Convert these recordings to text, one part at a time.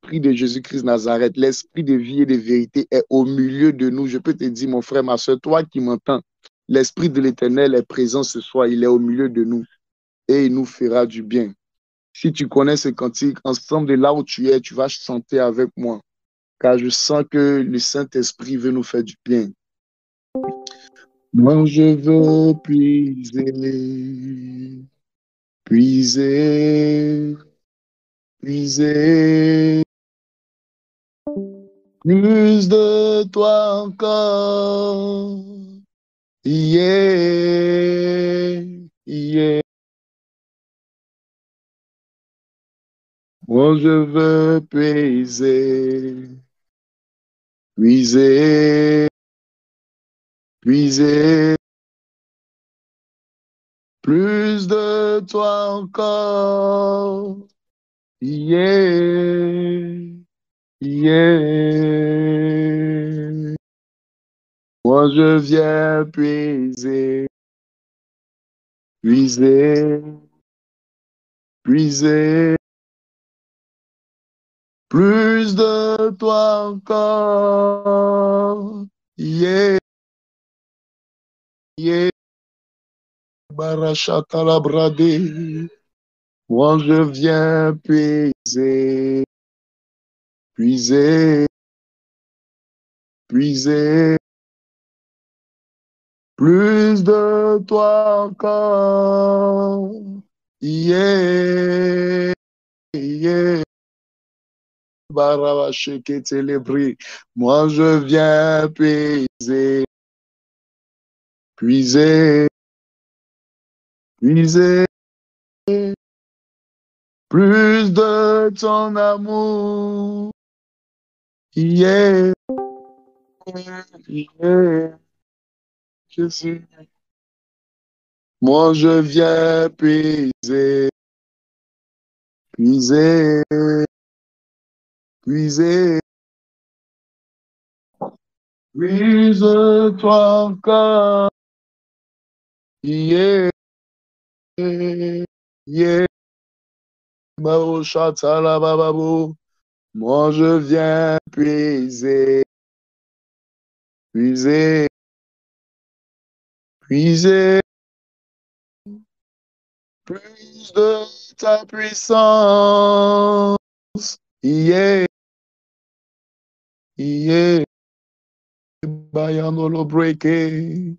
l'esprit de Jésus-Christ Nazareth, l'esprit de vie et de vérité est au milieu de nous. Je peux te dire, mon frère, ma soeur, toi qui m'entends, l'esprit de l'Éternel est présent ce soir, il est au milieu de nous et il nous fera du bien. Si tu connais ce cantique, ensemble de là où tu es, tu vas chanter avec moi, car je sens que le Saint-Esprit veut nous faire du bien. Moi, je veux puiser, puiser, plus de toi encore. Yeah, yeah. Moi, je veux puiser, puiser, plus de toi encore. Yeah, yeah. Moi, je viens puiser, puiser, plus de toi encore. Yeah, yeah. Barachata la bradée. Moi, je viens puiser, puiser, plus de toi encore. Yeah, yeah. Barabasheke célébrer. Moi, je viens puiser, puiser, plus de ton amour. Yeah, yeah, Jésus. Moi, je viens puiser, puiser, puise-toi encore. Yeah, yeah, Baoshata la bababo. Moi, je viens puiser, puiser, plus de ta puissance. Yeah, yeah, Bayandolo breaké.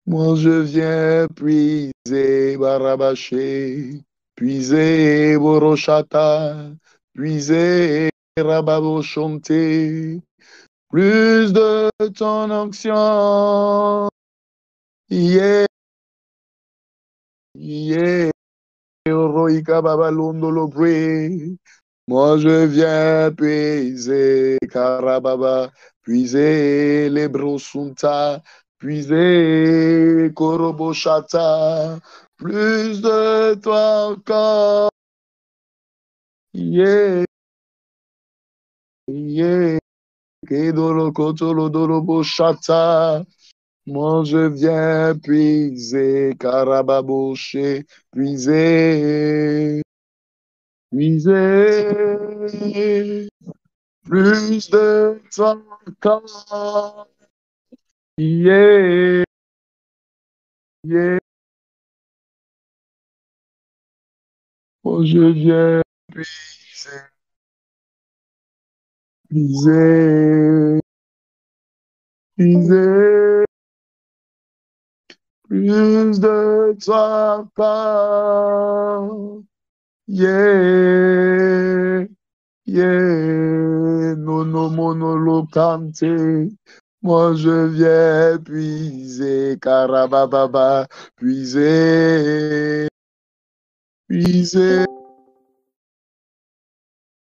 Moi, je viens puiser, Barabaché, puiser, Boroshata, puiser, Rababo chanter, plus de ton onction. Yeah, yeah, Roika Babalondo Lobré. Moi, je viens puiser, Karababa, puiser les brosunta, puiser Koroboshata, plus de toi encore. Yeah, yeah, Kedolo Kotolo Doloboshata. Moi, je viens puiser, Karababoshe, puiser, puiser. Plus de ton corps. Yeah, yeah. Oh, je viens puiser, puiser, puiser. Plus de ton corps. Yeah, yeah. Nono monolo cante. Moi, je viens puiser, carabababa, puiser, puiser.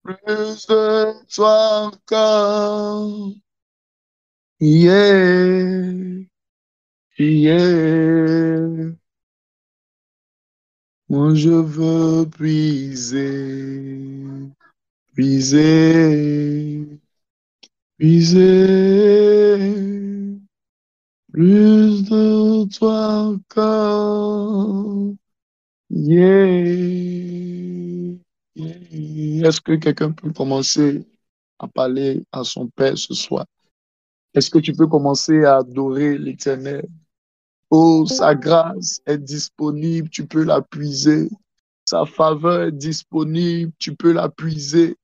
Plus de toi encore. Yeah, yeah. Moi, je veux puiser, puiser. Plus de toi encore. Yeah, yeah. Est-ce que quelqu'un peut commencer? à parler à son Père ce soir? Est-ce que tu peux commencer à adorer l'Éternel? Oh, sa grâce est disponible, tu peux la puiser. Sa faveur est disponible, tu peux la puiser.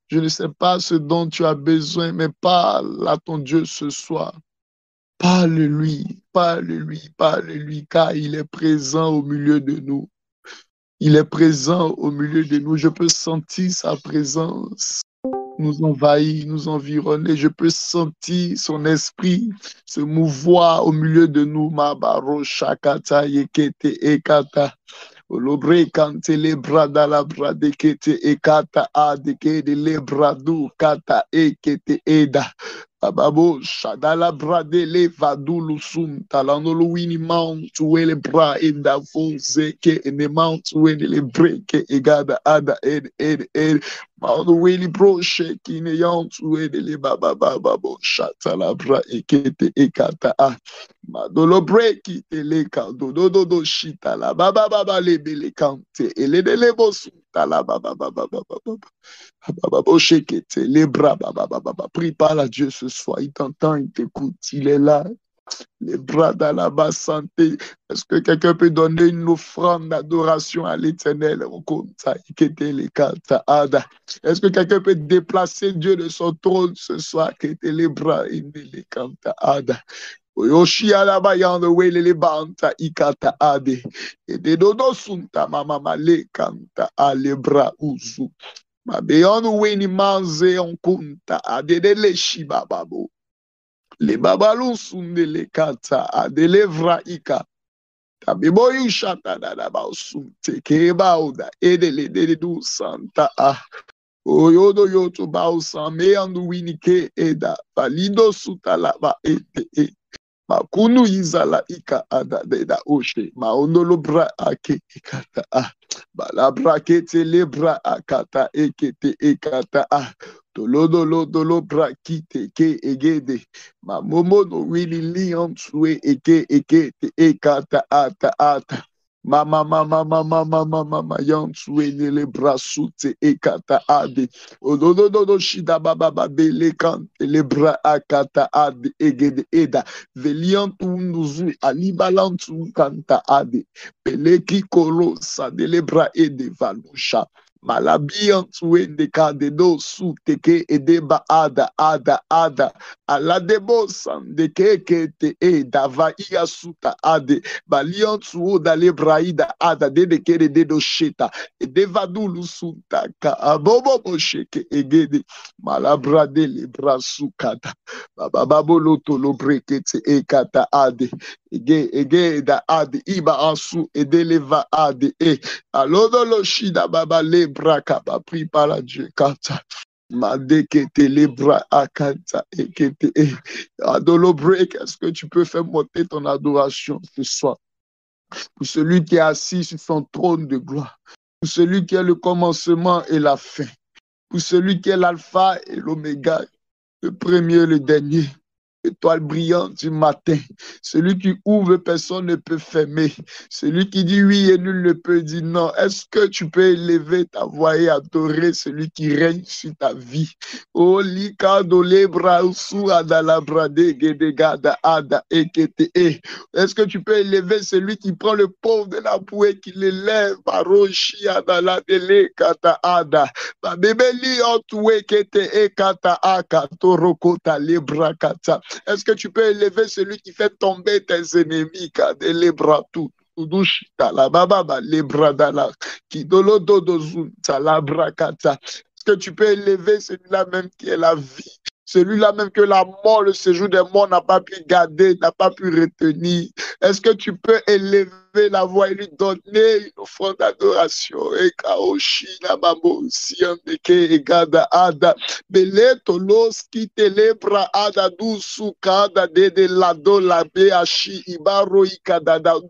Je ne sais pas ce dont tu as besoin, mais parle à ton Dieu ce soir. Parle-lui, parle-lui, parle-lui, car il est présent au milieu de nous. Il est présent au milieu de nous. Je peux sentir sa présence nous envahir, nous environner. Je peux sentir son esprit se mouvoir au milieu de nous. Mabaro shakata yekete ekata. Olobre kante le brada la brade kete ekata adeke de le bradu kata ekete eda. Ababo shadala brade le vadulu sum talanolo wini mount wele bra in da fonse ke in the mount wele le break egada ada ed mount wele bro shake in the yont wele le baba babo shatala bra ekete ekata a madolo break ite le kando do shita la baba le bele kante ele de le bosu tala baba les bras, prie par à Dieu ce soir. Il t'entend, il t'écoute, il est là. Les bras dans la basse santé. Est-ce que quelqu'un peut donner une offrande d'adoration à l'Éternel? Est-ce que quelqu'un peut déplacer Dieu de son trône ce soir? Les bras, les canta ada. Yoshi alaba yando wele le banta ikata ade. Et de dodo sunta mama male kanta alebra uzu. Mabeonu weni manze on kunta adedele shiba babo. Le babalun sunde le kata adele vraika. Tabibo yu shata da ba sunte keba oda edele de du santa ah. Oyodo yoto ba usame andu winike eda. Valido suta laba ete. Makunu izala ika ada deda oshe maondolo bra ake ikata ah balabra kete lebra akata ekete ekata ah dolo bra kite ke egede mamomo no wili lion tue eke te ekata ata mama yon tue le bra sute ekata ade ododo shida baba bele kante le bra akata ade egede eda Veliantu nuzu alibalantu kanta ade peleki kolo sadelebra ede valusha malabiantu ende kade do su teke edeba ada aladebo sandeke kete e dava iya suta ade baliantu o dalebra ida ada dede kere dedo sheta edeva dulu sunta ka abobo bosheke egede malabra de lebra sukata Baba loto lo brekete ekata ade ege da ade iba ansu edeleva ade alodo lo shida baba le braka ba prie par la Dieu kata madekete le bra akata ekete adolo break. Est-ce que tu peux faire monter ton adoration ce soir pour celui qui est assis sur son trône de gloire, pour celui qui est le commencement et la fin, pour celui qui est l'alpha et l'oméga, le premier, le dernier, étoile brillante du matin, celui qui ouvre, personne ne peut fermer, celui qui dit oui et nul ne peut dire non. Est-ce que tu peux élever ta voix et adorer celui qui règne sur ta vie? Oh, likado lebra usu adalabrade gedegada ada ekete. Est-ce que tu peux élever celui qui prend le pauvre de la bouée, qui l'élève, baroshi adala dele kata ada. Babebeli otwe kete ekata aka torokota lebra kata. Est-ce que tu peux élever celui qui fait tomber tes ennemis, de lebra tout? La baba les bradala qui dolo dodo zunta la brakata. Est-ce que tu peux élever celui-là même qui est la vie, celui-là même que la mort, le séjour des morts n'a pas pu garder, n'a pas pu retenir? Est-ce que tu peux élever la voix et lui donner une offrande d'adoration? Et kaoshi na babo siandeke egada ada beleto los qui telebra ada du sukada de la do la beashi ibaro ikadada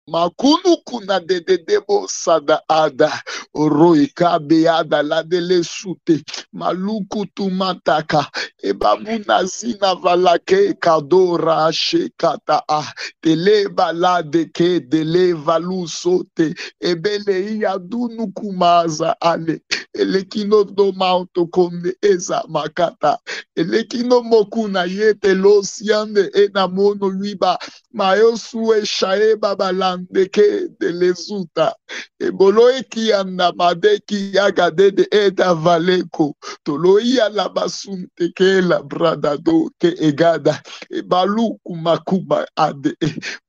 Makunu kuna de debo sada ada oroika beada la dele sute maluku tumataka ebabuna zina valake kadora shekata a tele balade ke dele valu sote ebele iya dunu kumaza ale elekino do mauto konde eza makata elekino mokuna yete lo siande enamono liba Mayosue shae babalande ke de lezuta. Eboloe ki andamade ki yagade de eda valeko. Toloi alabasunte ke la bradado ke egada. Ebalu kumakuma ade.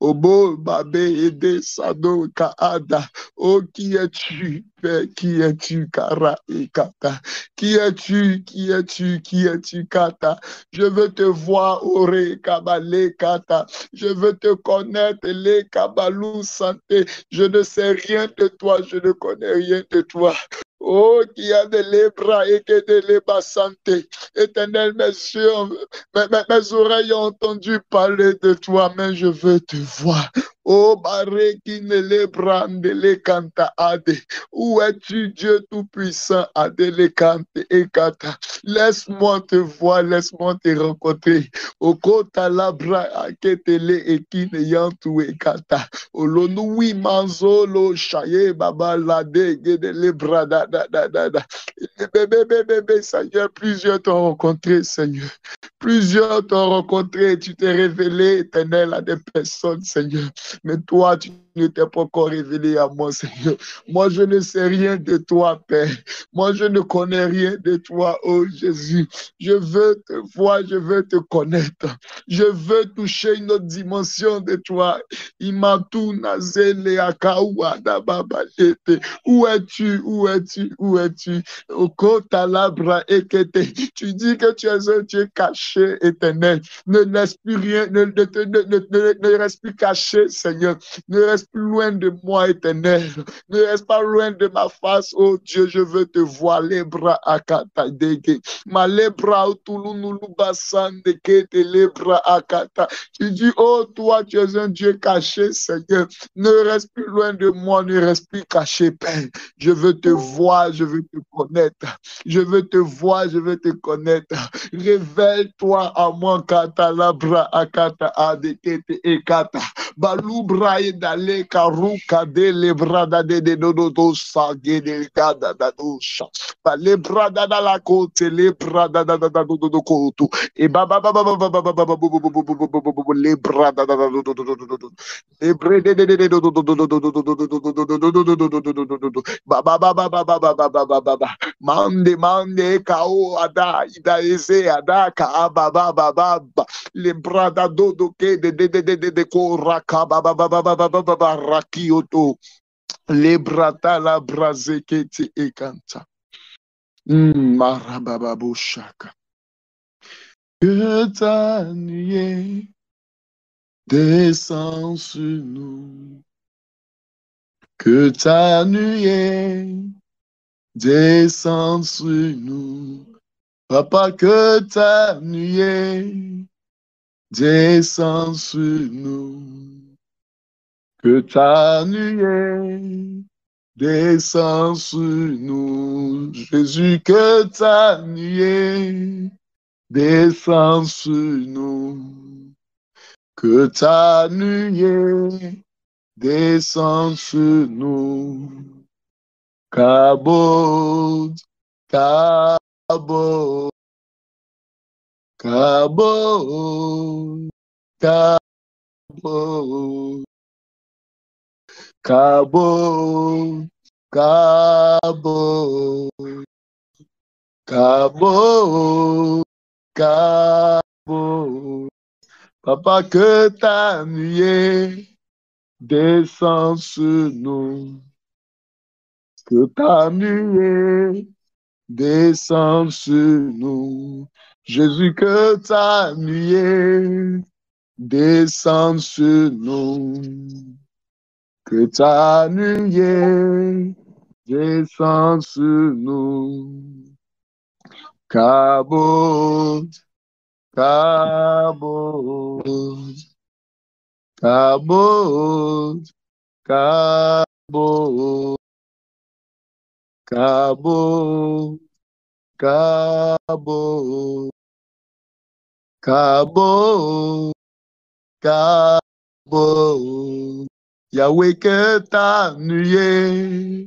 Obo babe ede sado ka ada. O qui es-tu, Père, qui es-tu, Kara et Kata? Qui es-tu, qui es-tu, qui es-tu, Kata? Je veux te voir, Ore Kabale Kata. Je veux te connaître, les Kabalou Santé. Je ne sais rien de toi, je ne connais rien de toi. Oh, qui a de l'ébra et que de l'éba santé. Éternel, mes oreilles ont entendu parler de toi, mais je veux te voir. Oh, baré qui ne l'ébra de l'écanta ade. Où es-tu, Dieu Tout-Puissant, Adele Kante et Kata? Laisse-moi te voir, laisse-moi te rencontrer. Okota labra aketele ekine yantu ekata. Olonui manzolo shaye baba lade gede lebra da. Bébé, Seigneur, plusieurs t'ont rencontré, Seigneur. Plusieurs t'ont rencontré, tu t'es révélé, éternel, à des personnes, Seigneur. Mais toi, tu ne t'es pas encore révélé à moi, Seigneur. Moi, je ne sais rien de toi, Père. Moi, je ne connais rien de toi, oh Jésus. Je veux te voir, je veux te connaître. Je veux toucher une autre dimension de toi. Imatu nazele akawa da babalete. Où es-tu? Où es-tu? Où es-tu? Okota labra ekete. Tu dis que tu es un Dieu caché, éternel. Ne laisse plus rien, ne reste plus caché, Seigneur. Ne reste plus loin de moi, éternel. Ne reste pas loin de ma face, oh Dieu. Je veux te voir, les bras akata dege. Ma lebra utulunulubasande kete lebra akata. Tu dis, oh toi, tu es un Dieu caché, Seigneur. Ne reste plus loin de moi, ne reste plus caché, Père. Je veux te voir, je veux te connaître. Je veux te voir, je veux te connaître. Révèle-toi à moi, kata labra akata adekete ekata. Balubra et dale karuka de lebrada de dodo sage de gada da dosha. Lebrada da la côte, lebrada da do koto. Et baba baba baba baba baba lebrada da do lebre de baba baba baba baba baba mande kao ada ida eze ada ka baba baba lebrada do ke de ko raka baba baba baba baba rakioto lebrata la brazekete ekanta. Marabababushaka. Que ta nuée descend sur nous. Que ta nuée descend sur nous. Papa, que ta nuée descend sur nous. Que ta nuée descend sur nous. Jésus, que ta nuée descend sur nous. Que ta nuée descend sur nous. Kabod, kabod, kabod, kabod, kabod, kabod, kabod, kabod. Papa, que ta nuée descend sur nous. Que ta nuée descend sur nous. Jésus, que ta nuée descend sur nous. Que ta nuée descend sur nous. Kabod, kabod, kabod, Cabo, Cabo, Cabo, Cabo, Cabo. Yahweh, que ta nuée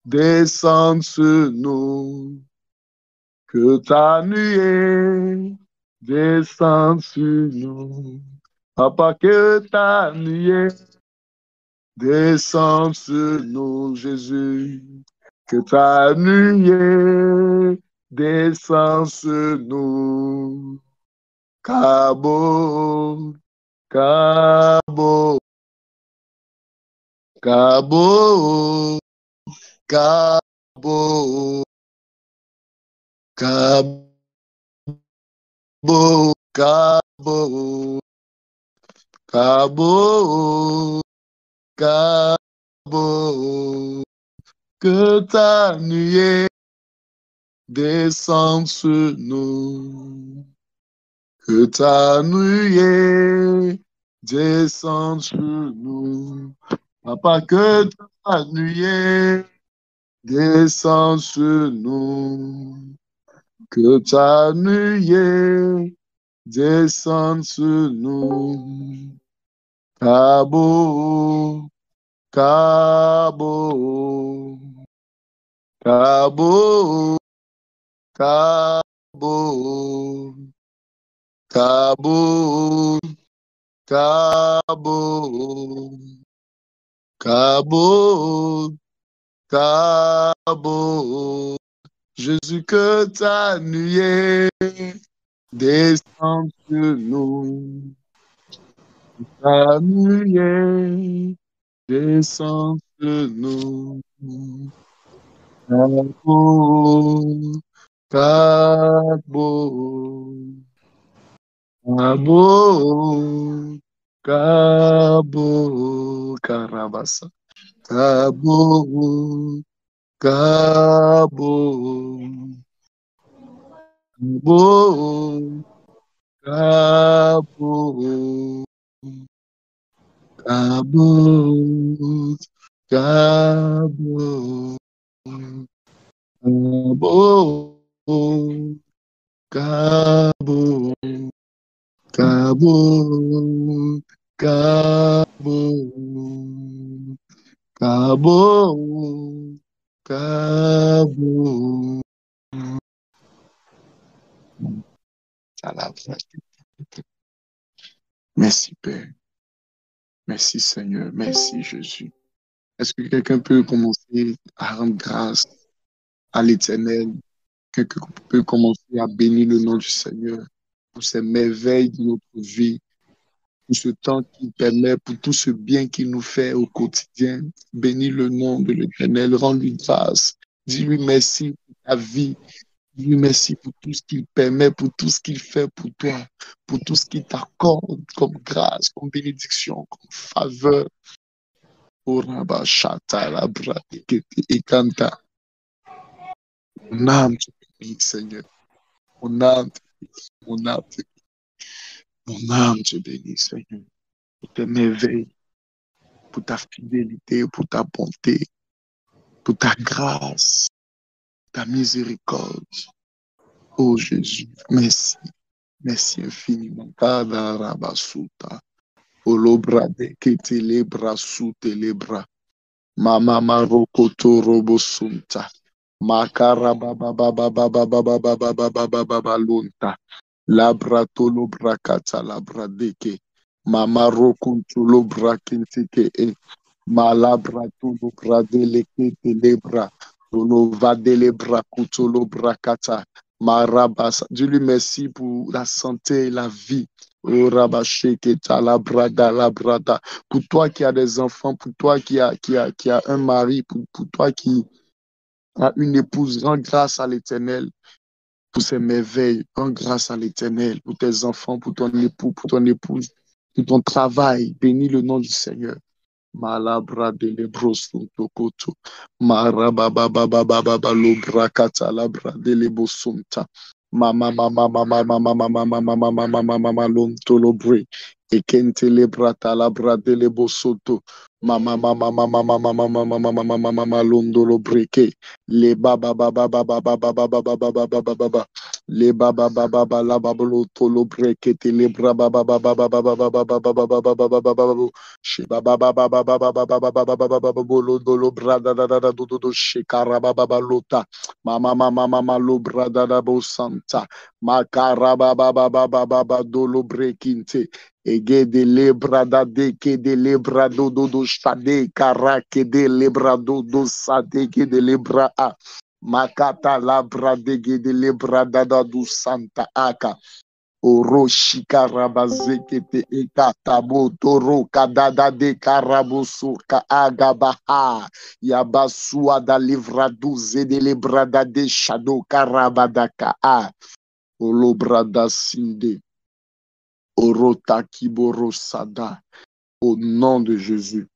descende sur nous, que ta nuée descende sur nous. Papa, que ta nuée descende sur nous, Jésus. Que ta nuée descende sur nous. Cabo, Cabo, Cabo, Cabo, Cabo, Cabo, Cabo, Cabo. Que ta nuée descende sur nous. Que ta nuée descende sur nous. Papa, que ta nuée descende sur nous. Que ta nuée descende sur nous. Cabo, Cabo, Cabo, Cabo, Cabo, Cabo, Cabo, Cabo. Jésus, que ta nuée descende sur nous. Ta nuée descend sur nous. Cabo, Cabo, Cabo, Cabo, Carabassa. Cabo, Cabo, Cabo, Cabo, Cabo, Cabo, Cabo, Cabo, Cabo, Cabo, Cabo, Cabo. Merci Père. Merci Seigneur. Merci Jésus. Est-ce que quelqu'un peut commencer à rendre grâce à l'Éternel? Quelqu'un peut commencer à bénir le nom du Seigneur pour ces merveilles de notre vie, pour ce temps qu'il permet, pour tout ce bien qu'il nous fait au quotidien. Bénis le nom de l'Éternel, rends-lui grâce. Dis-lui merci pour ta vie. Dis-lui merci pour tout ce qu'il permet, pour tout ce qu'il fait pour toi, pour tout ce qu'il t'accorde comme grâce, comme bénédiction, comme faveur. Oraba Shata, Labra, et Kanta. Mon âme te bénit, Seigneur. Mon âme, mon âme, mon âme te bénit, Seigneur. Pour tes merveilles, pour ta fidélité, pour ta bonté, pour ta grâce, ta miséricorde. Oh Jésus, merci. Merci infiniment. Kada Rabasuta. Olobra de Ketelebra Sutelebra. Mama Marokoto Robosunta. Makara baba baba baba baba baba baba baba lunta. Labra tolo brakata labra deke. Mama rokuntu lo brakintike e. Malabra tolo bradele kete lebra. Tolo vadele brakuto lo brakata. Marabasa. Dis-lui merci pour la santé et la vie. Oh, Rabasheketa, la brada. Pour toi qui as des enfants, pour toi qui a un mari, pour toi qui a une épouse, rends grâce à l'Éternel pour ses merveilles, rends grâce à l'Éternel pour tes enfants, pour ton époux, pour ton épouse, pour ton travail. Bénis le nom du Seigneur. Malabra de lebrosun tokoto. Marababababababa lobrakata labra de lebosumta. Mama mama mama mama mama mama mama mama mama lonto lobre. Ekente le brata la brade le bosoto. Mama mama mama mama mama mama mama mama mama londo lo breke. Le baba baba baba baba baba baba baba baba. Le baba baba baba la babolo to lo breke te le braba baba baba baba baba baba baba baba baba baba. She baba baba baba baba baba baba baba baba bolo lo brada da da da do do do shekara baba baba lota. Mama mama mama lo brada da bo santa. Makara baba baba baba do lo brekinte. Ege de lebra da de ke de lebra do do do shade kara ke de lebra do do sade ke de lebra a makata labra de ke de lebra da da do santa aka oro shikara bazeke te ekata toro kadada de karabusu ka agabaha yabasua da livra duze de lebra da de shado karabadaka a olobra da sinde. Orota Kiborosada. Au nom de Jésus.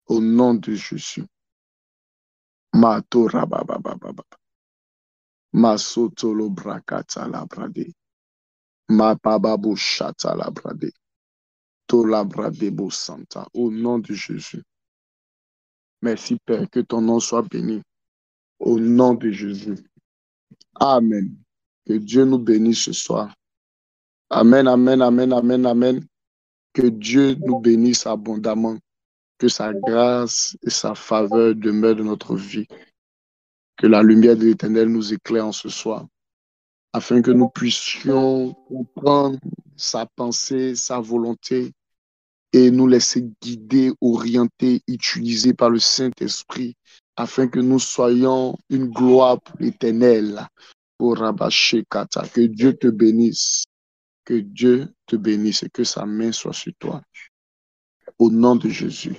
Au nom de Jésus. Matora baba baba. Masoto lo brakata la brade. Ma bababo chata la brade. To la brade bo santa. Au nom de Jésus. Merci Père, que ton nom soit béni. Au nom de Jésus. Amen. Que Dieu nous bénisse ce soir. Amen, amen, amen, amen, amen. Que Dieu nous bénisse abondamment. Que sa grâce et sa faveur demeurent dans notre vie. Que la lumière de l'Éternel nous éclaire en ce soir, afin que nous puissions comprendre sa pensée, sa volonté et nous laisser guider, orienter, utiliser par le Saint-Esprit, afin que nous soyons une gloire pour l'Éternel. Pour Rabashekata, que Dieu te bénisse, que Dieu te bénisse et que sa main soit sur toi. Au nom de Jésus.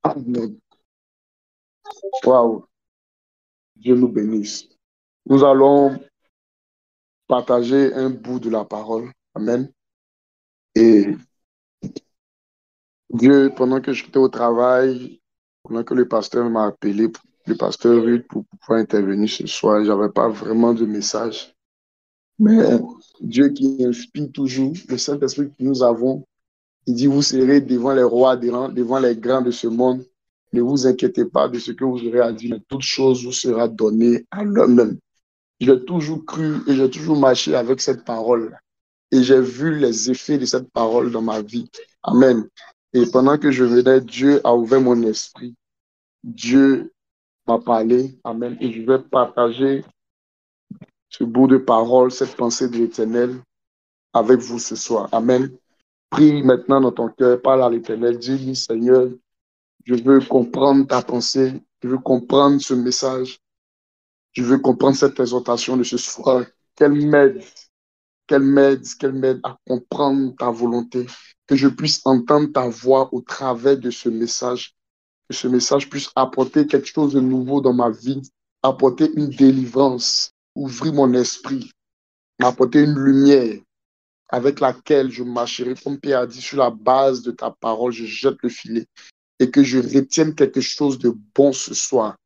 Amen. Waouh. Dieu nous bénisse. Nous allons partager un bout de la parole. Amen. Et Dieu, pendant que j'étais au travail, pendant que le pasteur m'a appelé, le pasteur Ruth, pour pouvoir intervenir ce soir, je n'avais pas vraiment de message. Mais Dieu qui inspire toujours, le Saint-Esprit que nous avons, il dit, vous serez devant les rois, devant les grands de ce monde. Ne vous inquiétez pas de ce que vous aurez à dire, mais toute chose vous sera donnée à l'homme. J'ai toujours cru et j'ai toujours marché avec cette parole. Et j'ai vu les effets de cette parole dans ma vie. Amen. Et pendant que je venais, Dieu a ouvert mon esprit. Dieu m'a parlé. Amen. Et je vais partager ce bout de parole, cette pensée de l'Éternel avec vous ce soir. Amen. Prie maintenant dans ton cœur, parle à l'Éternel. Dis-lui, Seigneur, je veux comprendre ta pensée. Je veux comprendre ce message. Je veux comprendre cette exhortation de ce soir. Qu'elle m'aide à comprendre ta volonté, que je puisse entendre ta voix au travers de ce message, que ce message puisse apporter quelque chose de nouveau dans ma vie, apporter une délivrance, ouvrir mon esprit, apporter une lumière avec laquelle je marcherai, comme Pierre a dit, sur la base de ta parole, je jette le filet et que je retienne quelque chose de bon ce soir.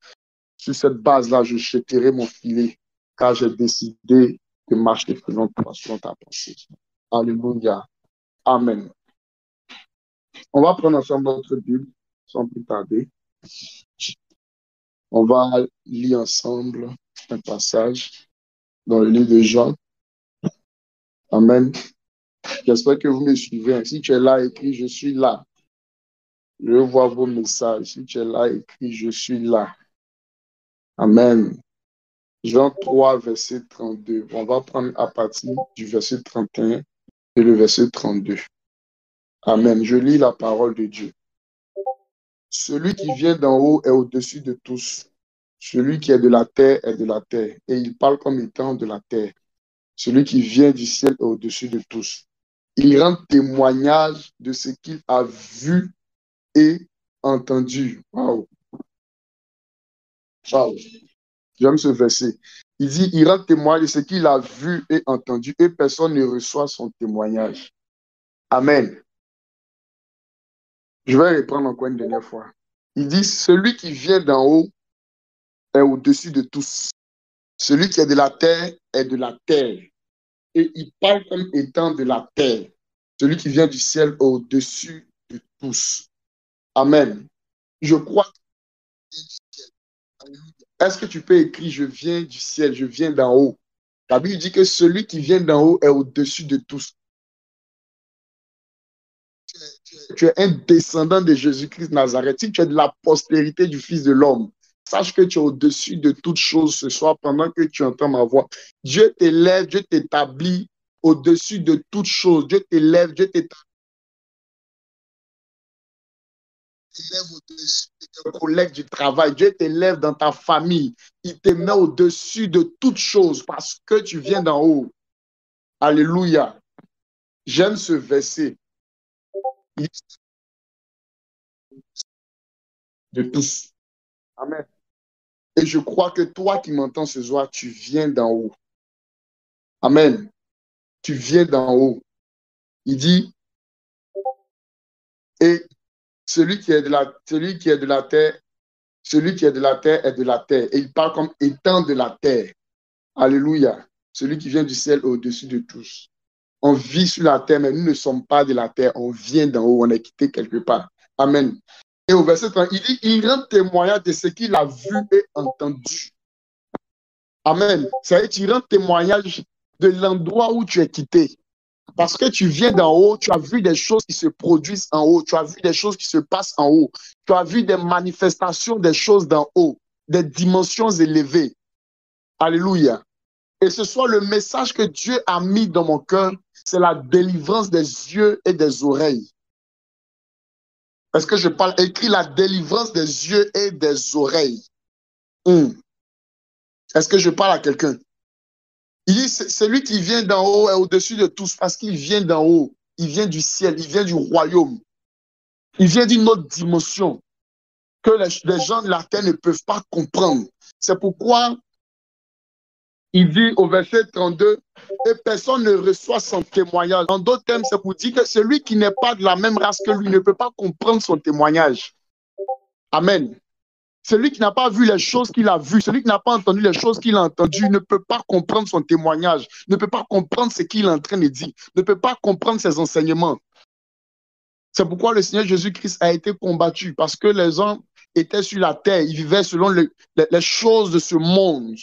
Sur cette base-là, je jetterai mon filet, car j'ai décidé de marcher selon ta pensée. Alléluia. Amen. On va prendre ensemble notre Bible sans plus tarder. On va lire ensemble un passage dans le livre de Jean. Amen. J'espère que vous me suivez. Si tu es là, écris, je suis là. Je vois vos messages. Si tu es là, écris, je suis là. Amen. Jean 3, verset 32. On va prendre à partir du verset 31 et le verset 32. Amen. Je lis la parole de Dieu. Celui qui vient d'en haut est au-dessus de tous. Celui qui est de la terre est de la terre. Et il parle comme étant de la terre. Celui qui vient du ciel est au-dessus de tous. Il rend témoignage de ce qu'il a vu et entendu. Waouh! Waouh! J'aime ce verset. Il dit, il rend témoignage de ce qu'il a vu et entendu et personne ne reçoit son témoignage. Amen. Je vais reprendre encore une dernière fois. Il dit, celui qui vient d'en haut est au-dessus de tous. Celui qui est de la terre est de la terre. Et il parle comme étant de la terre. Celui qui vient du ciel au-dessus de tous. Amen. Je crois. Est-ce que tu peux écrire, je viens du ciel, je viens d'en haut? La Bible dit que celui qui vient d'en haut est au-dessus de tous. Tu es un descendant de Jésus-Christ de Nazareth. Si tu es de la postérité du Fils de l'homme, sache que tu es au-dessus de toutes choses ce soir pendant que tu entends ma voix. Dieu t'élève, Dieu t'établit au-dessus de toutes choses. Dieu t'élève, Dieu t'établit au-dessus de tes collègues du travail. Dieu t'élève dans ta famille. Il te met au-dessus de toutes choses parce que tu viens d'en haut. Alléluia. J'aime ce verset. De tous. Amen. Et je crois que toi qui m'entends ce soir, tu viens d'en haut. Amen. Tu viens d'en haut. Il dit, et celui qui est de la terre, celui qui est de la terre est de la terre. Et il parle comme étant de la terre. Alléluia. Celui qui vient du ciel au-dessus de tous. On vit sur la terre, mais nous ne sommes pas de la terre. On vient d'en haut. On est quitté quelque part. Amen. Et au verset 30, il dit, il rend témoignage de ce qu'il a vu et entendu. Amen. Ça veut dire, tu rends témoignage de l'endroit où tu es quitté. Parce que tu viens d'en haut, tu as vu des choses qui se produisent en haut, tu as vu des choses qui se passent en haut, tu as vu des manifestations des choses d'en haut, des dimensions élevées. Alléluia. Et ce soir, le message que Dieu a mis dans mon cœur, c'est la délivrance des yeux et des oreilles. Est-ce que je parle, écrit la délivrance des yeux et des oreilles? Est-ce que je parle à quelqu'un? Il dit, celui qui vient d'en haut est au-dessus de tous parce qu'il vient d'en haut. Il vient du ciel, il vient du royaume. Il vient d'une autre dimension que les gens de la terre ne peuvent pas comprendre. C'est pourquoi il dit au verset 32, et personne ne reçoit son témoignage. En d'autres termes, c'est pour dire que celui qui n'est pas de la même race que lui ne peut pas comprendre son témoignage. Amen. Celui qui n'a pas vu les choses qu'il a vues, celui qui n'a pas entendu les choses qu'il a entendues, ne peut pas comprendre son témoignage, ne peut pas comprendre ce qu'il est en train de dire, ne peut pas comprendre ses enseignements. C'est pourquoi le Seigneur Jésus-Christ a été combattu, parce que les gens étaient sur la terre, ils vivaient selon les choses de ce monde.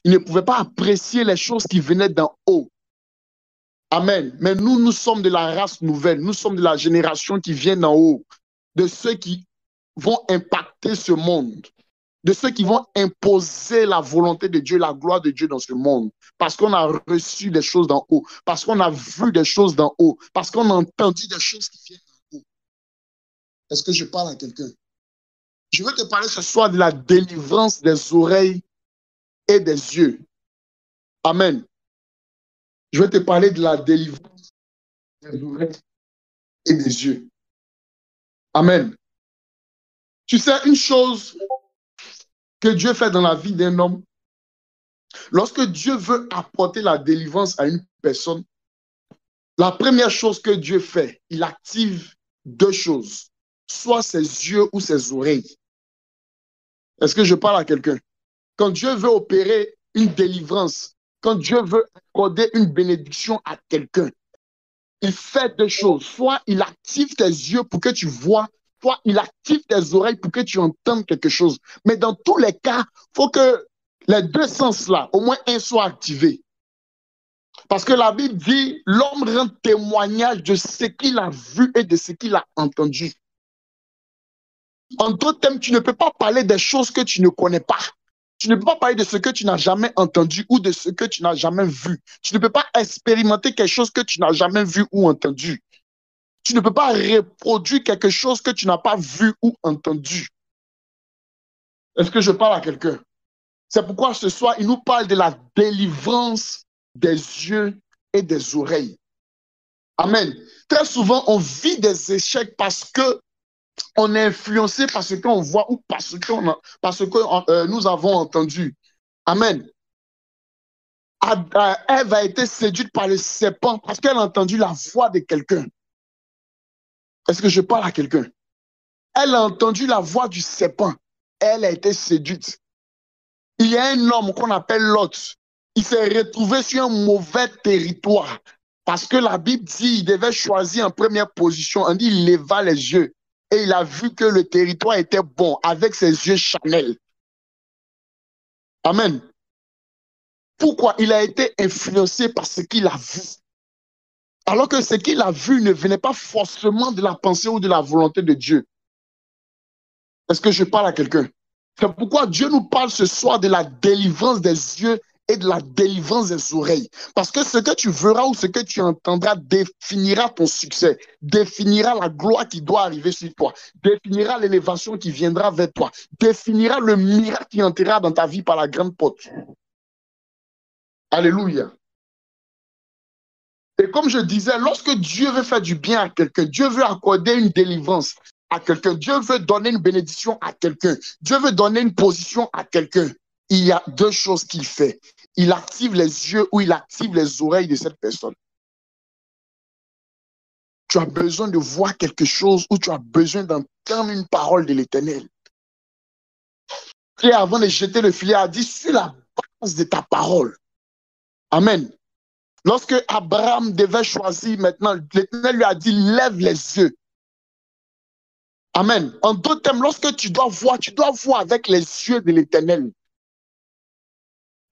Ils ne pouvaient pas apprécier les choses qui venaient d'en haut. Amen. Mais nous, nous sommes de la race nouvelle, nous sommes de la génération qui vient d'en haut, de ceux qui vont impacter ce monde, de ceux qui vont imposer la volonté de Dieu, la gloire de Dieu dans ce monde, parce qu'on a reçu des choses d'en haut, parce qu'on a vu des choses d'en haut, parce qu'on a entendu des choses qui viennent d'en haut. Est-ce que je parle à quelqu'un? Je veux te parler ce soir de la délivrance des oreilles et des yeux. Amen. Je veux te parler de la délivrance des oreilles et des yeux. Amen. Tu sais, une chose que Dieu fait dans la vie d'un homme, lorsque Dieu veut apporter la délivrance à une personne, la première chose que Dieu fait, il active deux choses, soit ses yeux ou ses oreilles. Est-ce que je parle à quelqu'un? Quand Dieu veut opérer une délivrance, quand Dieu veut accorder une bénédiction à quelqu'un, il fait deux choses. Soit il active tes yeux pour que tu vois, soit il active tes oreilles pour que tu entendes quelque chose. Mais dans tous les cas, il faut que les deux sens-là, au moins un soit activé. Parce que la Bible dit, l'homme rend témoignage de ce qu'il a vu et de ce qu'il a entendu. En d'autres termes, tu ne peux pas parler des choses que tu ne connais pas. Tu ne peux pas parler de ce que tu n'as jamais entendu ou de ce que tu n'as jamais vu. Tu ne peux pas expérimenter quelque chose que tu n'as jamais vu ou entendu. Tu ne peux pas reproduire quelque chose que tu n'as pas vu ou entendu. Est-ce que je parle à quelqu'un? C'est pourquoi ce soir, il nous parle de la délivrance des yeux et des oreilles. Amen. Très souvent, on vit des échecs parce que on est influencé par ce qu'on voit ou parce que nous avons entendu. Amen. Ève a été séduite par le serpent parce qu'elle a entendu la voix de quelqu'un. Est-ce que je parle à quelqu'un? Elle a entendu la voix du serpent. Elle a été séduite. Il y a un homme qu'on appelle Lot. Il s'est retrouvé sur un mauvais territoire. Parce que la Bible dit qu'il devait choisir en première position. On dit il leva les yeux et il a vu que le territoire était bon avec ses yeux charnels. Amen. Pourquoi? Il a été influencé par ce qu'il a vu. Alors que ce qu'il a vu ne venait pas forcément de la pensée ou de la volonté de Dieu. Est-ce que je parle à quelqu'un? C'est pourquoi Dieu nous parle ce soir de la délivrance des yeux et de la délivrance des oreilles. Parce que ce que tu verras ou ce que tu entendras définira ton succès, définira la gloire qui doit arriver sur toi, définira l'élévation qui viendra vers toi, définira le miracle qui entrera dans ta vie par la grande porte. Alléluia. Et comme je disais, lorsque Dieu veut faire du bien à quelqu'un, Dieu veut accorder une délivrance à quelqu'un, Dieu veut donner une bénédiction à quelqu'un, Dieu veut donner une position à quelqu'un, il y a deux choses qu'il fait. Il active les yeux ou il active les oreilles de cette personne. Tu as besoin de voir quelque chose ou tu as besoin d'entendre une parole de l'Éternel. Et avant de jeter le filet, a dit sur la base de ta parole. Amen. Lorsque Abraham devait choisir maintenant, l'Éternel lui a dit lève les yeux. Amen. En d'autres termes, lorsque tu dois voir avec les yeux de l'Éternel.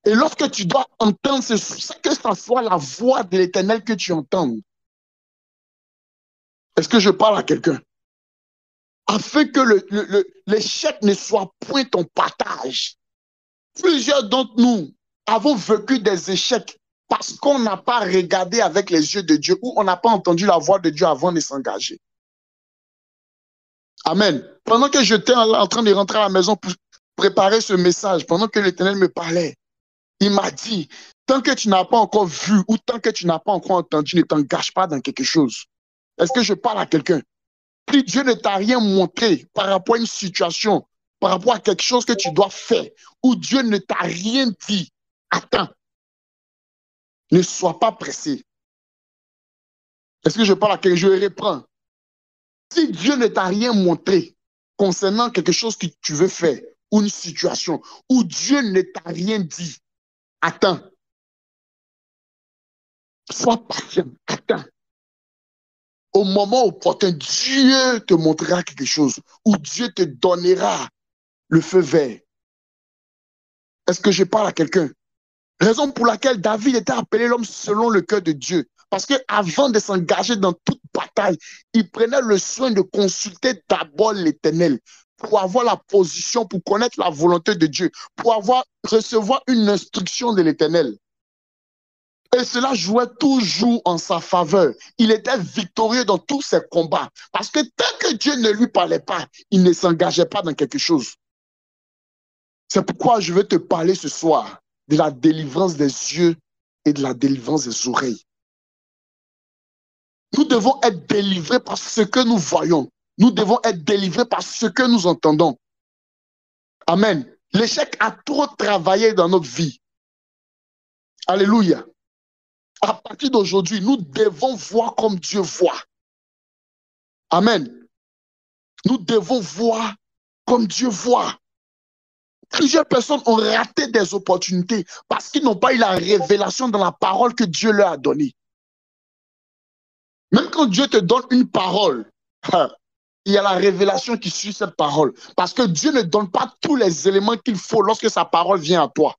Et lorsque tu dois entendre, c'est que ça soit la voix de l'Éternel que tu entends. Est-ce que je parle à quelqu'un? Afin que l'échec ne soit point ton partage. Plusieurs d'entre nous avons vécu des échecs parce qu'on n'a pas regardé avec les yeux de Dieu ou on n'a pas entendu la voix de Dieu avant de s'engager. Amen. Pendant que j'étais en train de rentrer à la maison pour préparer ce message, pendant que l'Éternel me parlait, il m'a dit, tant que tu n'as pas encore vu ou tant que tu n'as pas encore entendu, ne t'engage pas dans quelque chose. Est-ce que je parle à quelqu'un? Si Dieu ne t'a rien montré par rapport à une situation, par rapport à quelque chose que tu dois faire, ou Dieu ne t'a rien dit, attends. Ne sois pas pressé. Est-ce que je parle à quelqu'un? Je reprends. Si Dieu ne t'a rien montré concernant quelque chose que tu veux faire, ou une situation, ou Dieu ne t'a rien dit, attends. Sois patient, attends. Au moment opportun, Dieu te montrera quelque chose, ou Dieu te donnera le feu vert. Est-ce que je parle à quelqu'un? Raison pour laquelle David était appelé l'homme selon le cœur de Dieu. Parce qu'avant de s'engager dans toute bataille, il prenait le soin de consulter d'abord l'Éternel pour avoir la position, pour connaître la volonté de Dieu, pour recevoir une instruction de l'Éternel. Et cela jouait toujours en sa faveur. Il était victorieux dans tous ses combats. Parce que tant que Dieu ne lui parlait pas, il ne s'engageait pas dans quelque chose. C'est pourquoi je veux te parler ce soir de la délivrance des yeux et de la délivrance des oreilles. Nous devons être délivrés par ce que nous voyons. Nous devons être délivrés par ce que nous entendons. Amen. L'échec a trop travaillé dans notre vie. Alléluia. À partir d'aujourd'hui, nous devons voir comme Dieu voit. Amen. Nous devons voir comme Dieu voit. Plusieurs personnes ont raté des opportunités parce qu'ils n'ont pas eu la révélation dans la parole que Dieu leur a donnée. Même quand Dieu te donne une parole, il y a la révélation qui suit cette parole. Parce que Dieu ne donne pas tous les éléments qu'il faut lorsque sa parole vient à toi.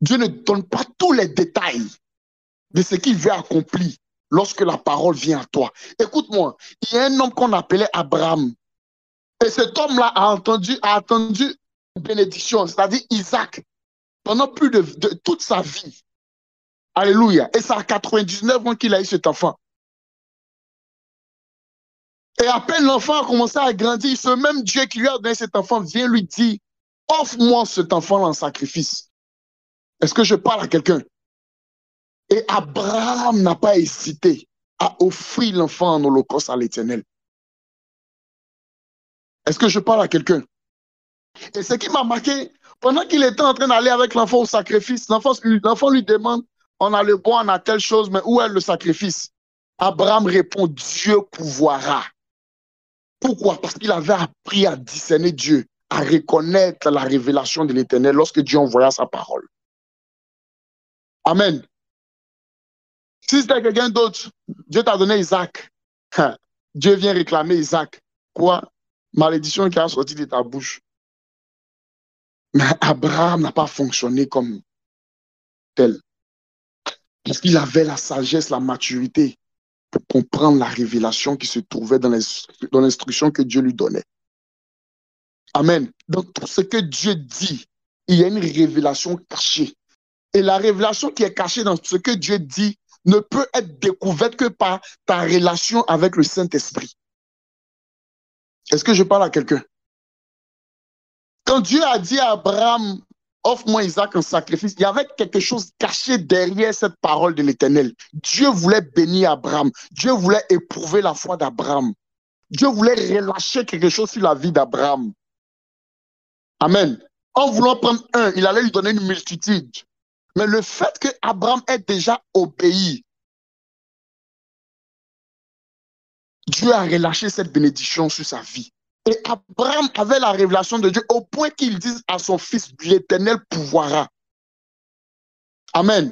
Dieu ne donne pas tous les détails de ce qu'il veut accomplir lorsque la parole vient à toi. Écoute-moi, il y a un homme qu'on appelait Abraham. Et cet homme-là a attendu une bénédiction, c'est-à-dire Isaac, pendant plus de toute sa vie. Alléluia. Et c'est à 99 ans qu'il a eu cet enfant. Et à peine l'enfant a commencé à grandir, ce même Dieu qui lui a donné cet enfant vient lui dire, offre-moi cet enfant en sacrifice. Est-ce que je parle à quelqu'un? Et Abraham n'a pas hésité à offrir l'enfant en holocauste à l'Éternel. Est-ce que je parle à quelqu'un? Et ce qui m'a marqué, pendant qu'il était en train d'aller avec l'enfant au sacrifice, l'enfant lui demande, on a le bois, on a telle chose, mais où est le sacrifice? Abraham répond, Dieu pourvoira. Pourquoi? Parce qu'il avait appris à discerner Dieu, à reconnaître la révélation de l'Éternel lorsque Dieu envoya sa parole. Amen. Si c'était quelqu'un d'autre, Dieu t'a donné Isaac. Dieu vient réclamer Isaac. Quoi? Malédiction qui a sorti de ta bouche. Mais Abraham n'a pas fonctionné comme tel. Parce qu'il avait la sagesse, la maturité pour comprendre la révélation qui se trouvait dans l'instruction que Dieu lui donnait. Amen. Dans tout ce que Dieu dit, il y a une révélation cachée. Et la révélation qui est cachée dans ce que Dieu dit ne peut être découverte que par ta relation avec le Saint-Esprit. Est-ce que je parle à quelqu'un? Quand Dieu a dit à Abraham, offre-moi Isaac en sacrifice, il y avait quelque chose caché derrière cette parole de l'Éternel. Dieu voulait bénir Abraham. Dieu voulait éprouver la foi d'Abraham. Dieu voulait relâcher quelque chose sur la vie d'Abraham. Amen. En voulant prendre un, il allait lui donner une multitude. Mais le fait que Abraham ait déjà obéi, Dieu a relâché cette bénédiction sur sa vie. Et Abraham avait la révélation de Dieu au point qu'il dise à son fils, l'Éternel pourvoira. Amen.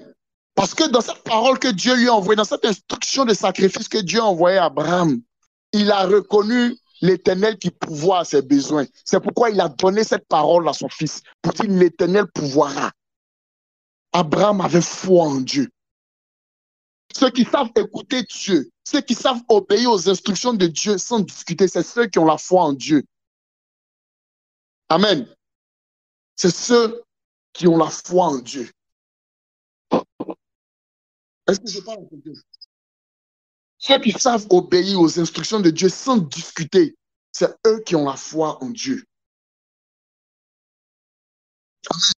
Parce que dans cette parole que Dieu lui a envoyée, dans cette instruction de sacrifice que Dieu a envoyée à Abraham, il a reconnu l'Éternel qui pourvoit à ses besoins. C'est pourquoi il a donné cette parole à son fils, pour dire l'Éternel pourvoira. Abraham avait foi en Dieu. Ceux qui savent écouter Dieu, ceux qui savent obéir aux instructions de Dieu sans discuter, c'est ceux qui ont la foi en Dieu. Amen. C'est ceux qui ont la foi en Dieu. Est-ce que je parle à quelqu'un? Ceux qui savent obéir aux instructions de Dieu sans discuter, c'est eux qui ont la foi en Dieu. Amen.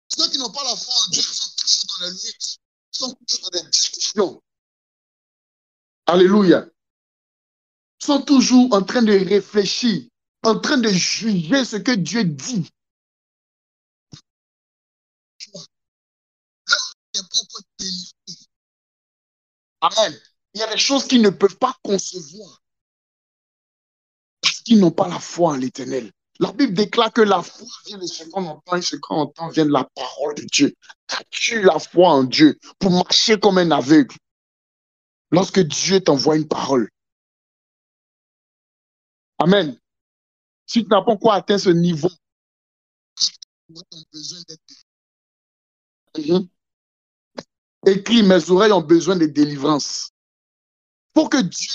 Ceux qui n'ont pas la foi en Dieu sont toujours dans la lutte, sont toujours dans des discussions. Alléluia. Sont toujours en train de réfléchir, en train de juger ce que Dieu dit. Amen. Il y a des choses qu'ils ne peuvent pas concevoir parce qu'ils n'ont pas la foi en l'Éternel. La Bible déclare que la foi vient de ce qu'on entend et ce qu'on entend vient de la parole de Dieu. As-tu la foi en Dieu pour marcher comme un aveugle lorsque Dieu t'envoie une parole? Amen. Si tu n'as pas encore atteint ce niveau, tu as besoin d'être écrit, mes oreilles ont besoin de délivrance. Pour que Dieu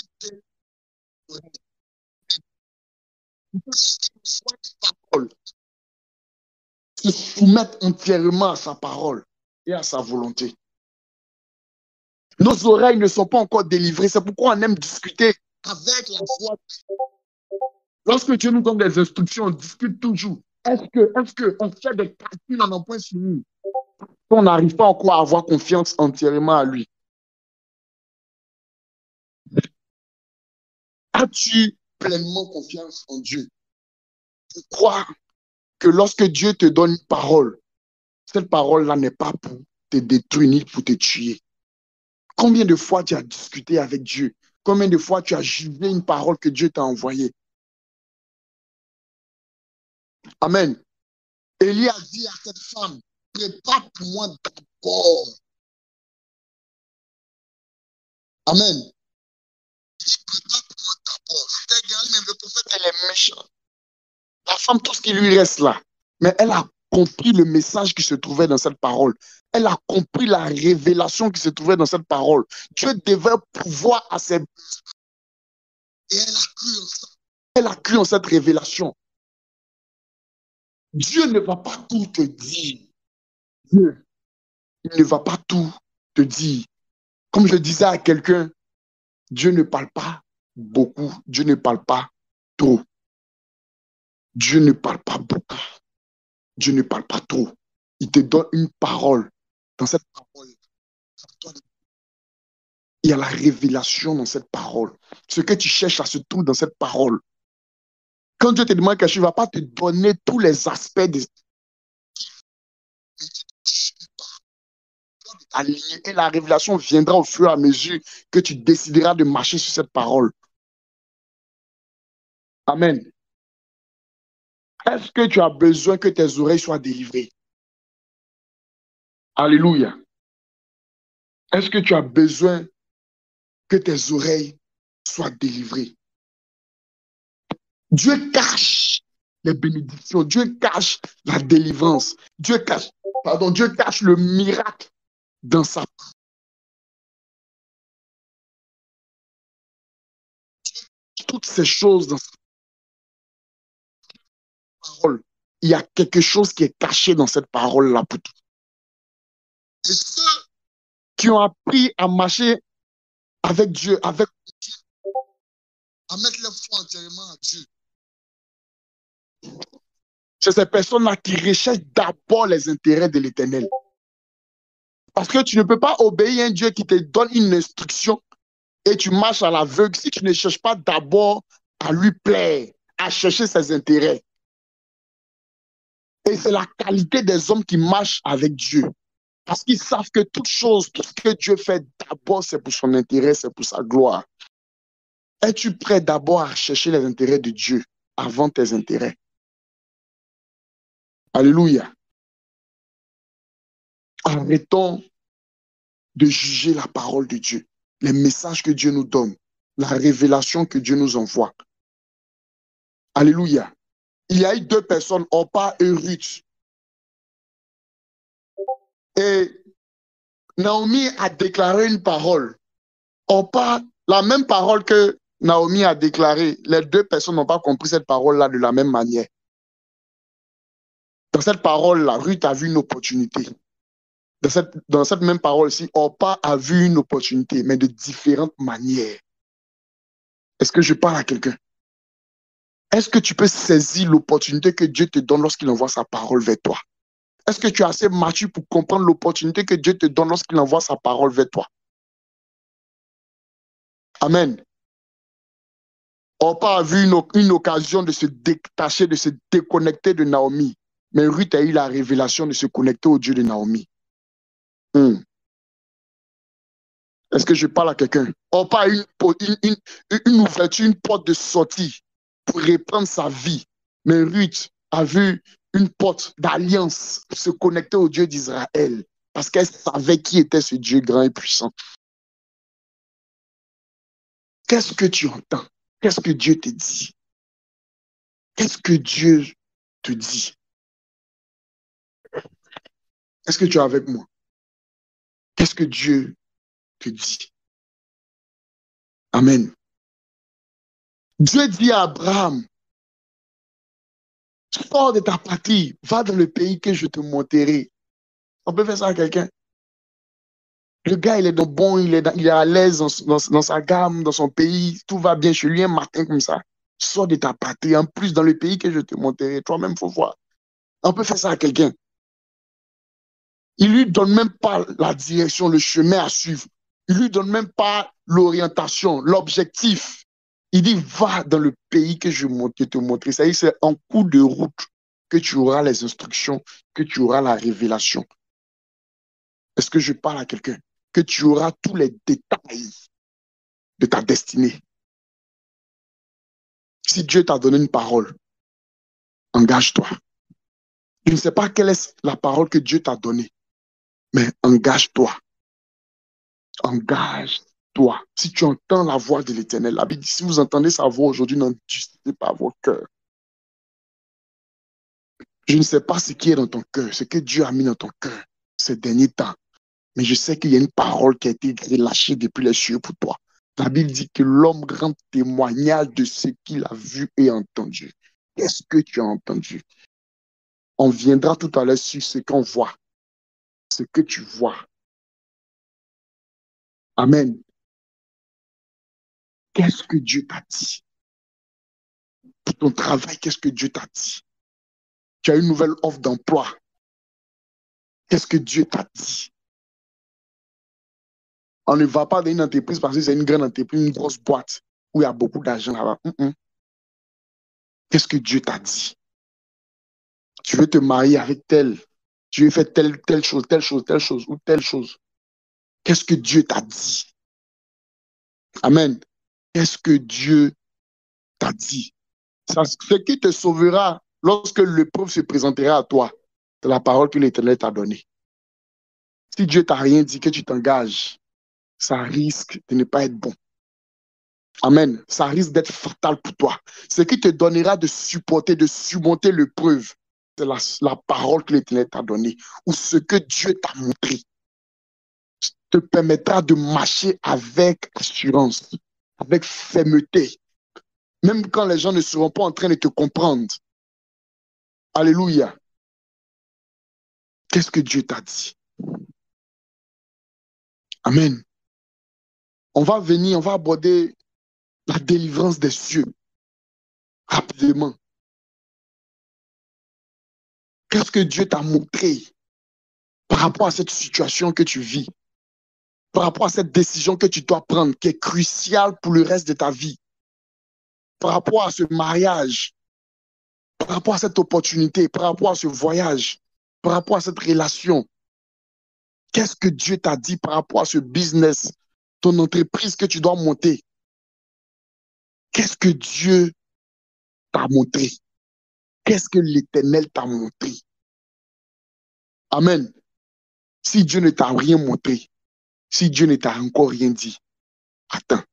se soumette entièrement à sa parole et à sa volonté. Nos oreilles ne sont pas encore délivrées. C'est pourquoi on aime discuter avec la foi. Lorsque Dieu nous donne des instructions, on discute toujours. Est-ce que on fait des calculs en un point sur nous? On n'arrive pas encore à avoir confiance entièrement à lui. As-tu pleinement confiance en Dieu? Tu crois que lorsque Dieu te donne une parole, cette parole-là n'est pas pour te détruire ni pour te tuer. Combien de fois tu as discuté avec Dieu? Combien de fois tu as jugé une parole que Dieu t'a envoyée? Amen. Élie a dit à cette femme, prépare pour moi d'abord. Amen. Il dit, prépare pour moi d'abord. C'était égal, même le prophète, elle est méchante. La femme, tout ce qui lui reste là. Mais elle a compris le message qui se trouvait dans cette parole. Elle a compris la révélation qui se trouvait dans cette parole. Dieu devait pouvoir à ses... Et elle a cru en ça. Elle a cru en cette révélation. Dieu ne va pas tout te dire. Dieu, il ne va pas tout te dire. Comme je disais à quelqu'un, Dieu ne parle pas beaucoup. Dieu ne parle pas trop. Dieu ne parle pas beaucoup. Dieu ne parle pas trop. Il te donne une parole. Dans cette parole, il y a la révélation dans cette parole. Ce que tu cherches, ça se trouve dans cette parole. Quand Dieu te demande quelque chose, il ne va pas te donner tous les aspects de aligner. Et la révélation viendra au fur et à mesure que tu décideras de marcher sur cette parole. Amen. Est-ce que tu as besoin que tes oreilles soient délivrées? Alléluia. Est-ce que tu as besoin que tes oreilles soient délivrées? Dieu cache les bénédictions, Dieu cache la délivrance, Dieu cache le miracle dans sa toutes ces choses dans sa parole. Il y a quelque chose qui est caché dans cette parole-là pour toi. Et ceux qui ont appris à marcher avec Dieu, à mettre leur foi entièrement à Dieu, c'est ces personnes-là qui recherchent d'abord les intérêts de l'Éternel. Parce que tu ne peux pas obéir à un Dieu qui te donne une instruction et tu marches à l'aveugle si tu ne cherches pas d'abord à lui plaire, à chercher ses intérêts. Et c'est la qualité des hommes qui marchent avec Dieu. Parce qu'ils savent que toute chose, tout ce que Dieu fait d'abord, c'est pour son intérêt, c'est pour sa gloire. Es-tu prêt d'abord à chercher les intérêts de Dieu avant tes intérêts? Alléluia. Arrêtons de juger la parole de Dieu, les messages que Dieu nous donne, la révélation que Dieu nous envoie. Alléluia. Il y a eu deux personnes, Orpa et Ruth. Et Naomi a déclaré une parole. Orpa, la même parole que Naomi a déclarée, les deux personnes n'ont pas compris cette parole-là de la même manière. Dans cette parole-là, Ruth a vu une opportunité. Dans cette même parole-ci, Orpa a vu une opportunité, mais de différentes manières. Est-ce que je parle à quelqu'un? Est-ce que tu peux saisir l'opportunité que Dieu te donne lorsqu'il envoie sa parole vers toi? Est-ce que tu es assez mature pour comprendre l'opportunité que Dieu te donne lorsqu'il envoie sa parole vers toi? Amen. Orpa a vu une occasion de se détacher, de se déconnecter de Naomi. Mais Ruth a eu la révélation de se connecter au Dieu de Naomi. Est-ce que je parle à quelqu'un? Orpa a eu une ouverture, une porte de sortie pour reprendre sa vie. Mais Ruth a vu une porte d'alliance pour se connecter au Dieu d'Israël parce qu'elle savait qui était ce Dieu grand et puissant. Qu'est-ce que tu entends? Qu'est-ce que Dieu te dit? Qu'est-ce que Dieu te dit? Est-ce que tu es avec moi? Qu'est-ce que Dieu te dit? Amen. Dieu dit à Abraham, sors de ta patrie, va dans le pays que je te montrerai. On peut faire ça à quelqu'un? Le gars, il est bon, il est à l'aise dans sa gamme, dans son pays, tout va bien chez lui un matin comme ça. Sors de ta patrie, en plus dans le pays que je te montrerai, toi-même, il faut voir. On peut faire ça à quelqu'un. Il lui donne même pas la direction, le chemin à suivre. Il lui donne même pas l'orientation, l'objectif. Il dit, va dans le pays que je te montrerai. Ça y est, c'est en cours de route que tu auras les instructions, que tu auras la révélation. Est-ce que je parle à quelqu'un? Que tu auras tous les détails de ta destinée. Si Dieu t'a donné une parole, engage-toi. Je ne sais pas quelle est la parole que Dieu t'a donnée, mais engage-toi. Engage-toi. Si tu entends la voix de l'Éternel, la Bible dit, si vous entendez sa voix aujourd'hui, n'endurcissez pas vos cœurs. Je ne sais pas ce qui est dans ton cœur, ce que Dieu a mis dans ton cœur ces derniers temps, mais je sais qu'il y a une parole qui a été relâchée depuis les cieux pour toi. La Bible dit que l'homme rend témoignage de ce qu'il a vu et entendu. Qu'est-ce que tu as entendu? On viendra tout à l'heure sur ce qu'on voit, ce que tu vois. Amen. Qu'est-ce que Dieu t'a dit? Pour ton travail, qu'est-ce que Dieu t'a dit? Tu as une nouvelle offre d'emploi. Qu'est-ce que Dieu t'a dit? On ne va pas dans une entreprise parce que c'est une grande entreprise, une grosse boîte où il y a beaucoup d'argent là-bas. Qu'est-ce que Dieu t'a dit? Tu veux te marier avec tel, tu veux faire telle chose, ou telle chose. Qu'est-ce que Dieu t'a dit? Amen. Qu'est-ce que Dieu t'a dit? Ce qui te sauvera lorsque l'épreuve se présentera à toi, c'est la parole que l'Éternel t'a donnée. Si Dieu t'a rien dit, que tu t'engages, ça risque de ne pas être bon. Amen. Ça risque d'être fatal pour toi. Ce qui te donnera de supporter, de surmonter l'épreuve, c'est la parole que l'Éternel t'a donnée ou ce que Dieu t'a montré te permettra de marcher avec assurance, avec fermeté, même quand les gens ne seront pas en train de te comprendre. Alléluia. Qu'est-ce que Dieu t'a dit? Amen. On va venir, on va aborder la délivrance des cieux rapidement. Qu'est-ce que Dieu t'a montré par rapport à cette situation que tu vis, par rapport à cette décision que tu dois prendre, qui est cruciale pour le reste de ta vie, par rapport à ce mariage, par rapport à cette opportunité, par rapport à ce voyage, par rapport à cette relation? Qu'est-ce que Dieu t'a dit par rapport à ce business, ton entreprise que tu dois monter? Qu'est-ce que Dieu t'a montré? Qu'est-ce que l'Éternel t'a montré? Amen. Si Dieu ne t'a rien montré, si Dieu ne t'a encore rien dit, attends.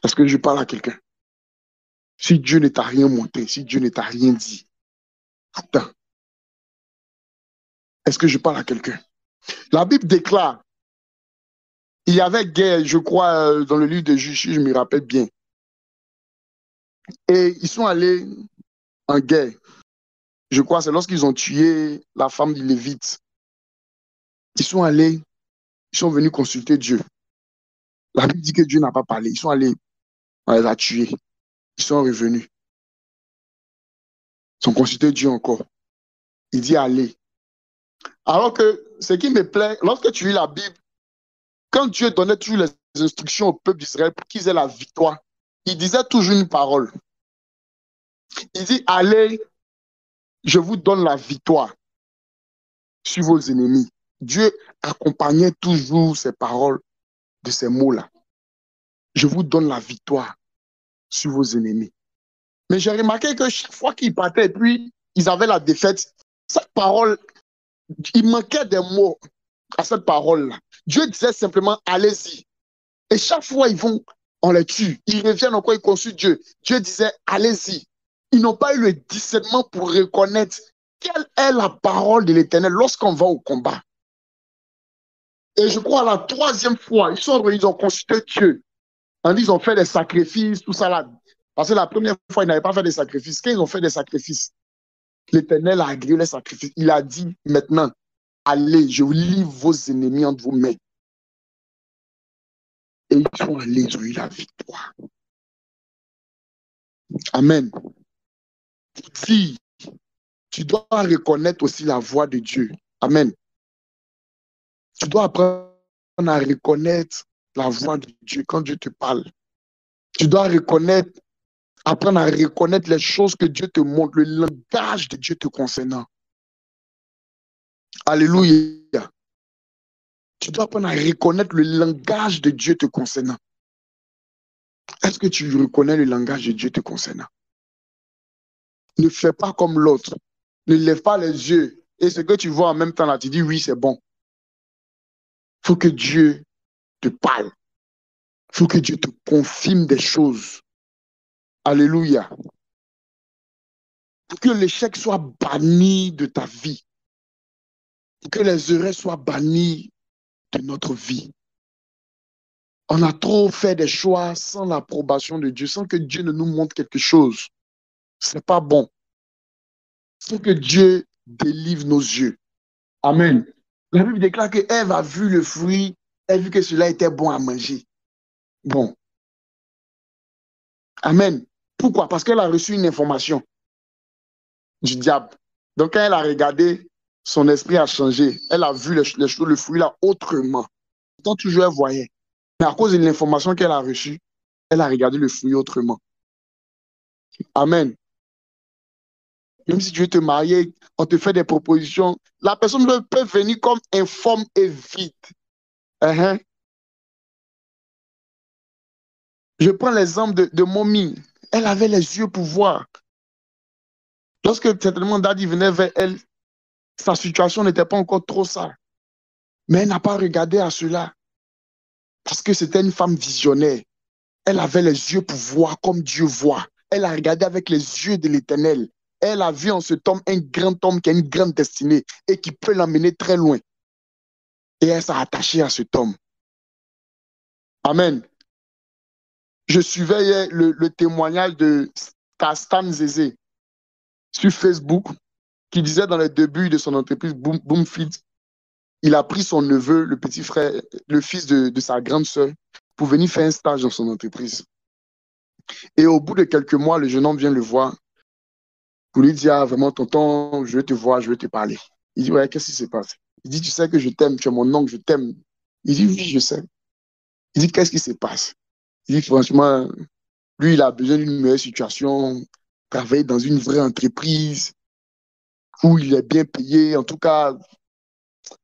Est-ce que je parle à quelqu'un? Si Dieu ne t'a rien montré, si Dieu ne t'a rien dit, attends. Est-ce que je parle à quelqu'un? La Bible déclare, il y avait guerre, je crois, dans le livre de Juge, si je me rappelle bien. Et ils sont allés en guerre. Je crois, c'est lorsqu'ils ont tué la femme du Lévite. Ils sont allés, ils sont venus consulter Dieu. La Bible dit que Dieu n'a pas parlé. Ils sont allés, on les a tués. Ils sont revenus. Ils ont consulté Dieu encore. Il dit allez. Alors que ce qui me plaît, lorsque tu lis la Bible, quand Dieu donnait toujours les instructions au peuple d'Israël pour qu'ils aient la victoire, il disait toujours une parole. Il dit allez, je vous donne la victoire sur vos ennemis. Dieu accompagnait toujours ces paroles de ces mots-là. Je vous donne la victoire sur vos ennemis. Mais j'ai remarqué que chaque fois qu'ils partaient et puis ils avaient la défaite, cette parole, il manquait des mots à cette parole-là. Dieu disait simplement allez-y. Et chaque fois ils vont, on les tue. Ils reviennent encore, ils consultent Dieu. Dieu disait allez-y. Ils n'ont pas eu le discernement pour reconnaître quelle est la parole de l'Éternel lorsqu'on va au combat. Et je crois la troisième fois, ils ont consulté Dieu. Ils ont fait des sacrifices, tout ça là. Parce que la première fois, ils n'avaient pas fait des sacrifices. Quand ils ont fait des sacrifices, l'Éternel a agréé les sacrifices. Il a dit maintenant, allez, je vous livre vos ennemis entre vos mains. Et ils sont allés, ils ont eu la victoire. Amen. Si tu dois reconnaître aussi la voix de Dieu. Amen. Tu dois apprendre à reconnaître la voix de Dieu quand Dieu te parle. Tu dois apprendre à reconnaître les choses que Dieu te montre, le langage de Dieu te concernant. Alléluia. Tu dois apprendre à reconnaître le langage de Dieu te concernant. Est-ce que tu reconnais le langage de Dieu te concernant? Ne fais pas comme l'autre. Ne lève pas les yeux. Et ce que tu vois en même temps là, tu dis oui, c'est bon. Il faut que Dieu te parle. Il faut que Dieu te confirme des choses. Alléluia. Pour que l'échec soit banni de ta vie. Pour que les erreurs soient bannis de notre vie. On a trop fait des choix sans l'approbation de Dieu, sans que Dieu ne nous montre quelque chose. C'est pas bon. Il faut que Dieu délivre nos yeux. Amen. La Bible déclare que Ève a vu le fruit, elle a vu que cela était bon à manger. Bon. Amen. Pourquoi? Parce qu'elle a reçu une information du diable. Donc, quand elle a regardé, son esprit a changé. Elle a vu le fruit là autrement. Pourtant, toujours elle voyait. Mais à cause de l'information qu'elle a reçue, elle a regardé le fruit autrement. Amen. Même si tu veux te marier, on te fait des propositions. La personne peut venir comme informe et vide. Je prends l'exemple de Mommy. Elle avait les yeux pour voir. Lorsque certainement Daddy venait vers elle, sa situation n'était pas encore trop ça. Mais elle n'a pas regardé à cela. Parce que c'était une femme visionnaire. Elle avait les yeux pour voir comme Dieu voit. Elle a regardé avec les yeux de l'Éternel. Elle a vu en cet homme un grand homme qui a une grande destinée et qui peut l'emmener très loin. Et elle s'est attachée à cet homme. Amen. Je suivais hier le témoignage de Stan Zézé sur Facebook qui disait dans les débuts de son entreprise Boomfeed, il a pris son neveu, le petit frère, le fils de sa grande sœur, pour venir faire un stage dans son entreprise. Et au bout de quelques mois, le jeune homme vient le voir pour lui dire, ah, vraiment, tonton, je veux te voir, je veux te parler. Il dit, ouais, qu'est-ce qui se passe? Il dit, tu sais que je t'aime, tu es mon oncle, je t'aime. Il dit, oui, je sais. Il dit, qu'est-ce qui se passe? Il dit, franchement, lui, il a besoin d'une meilleure situation, travailler dans une vraie entreprise où il est bien payé. En tout cas,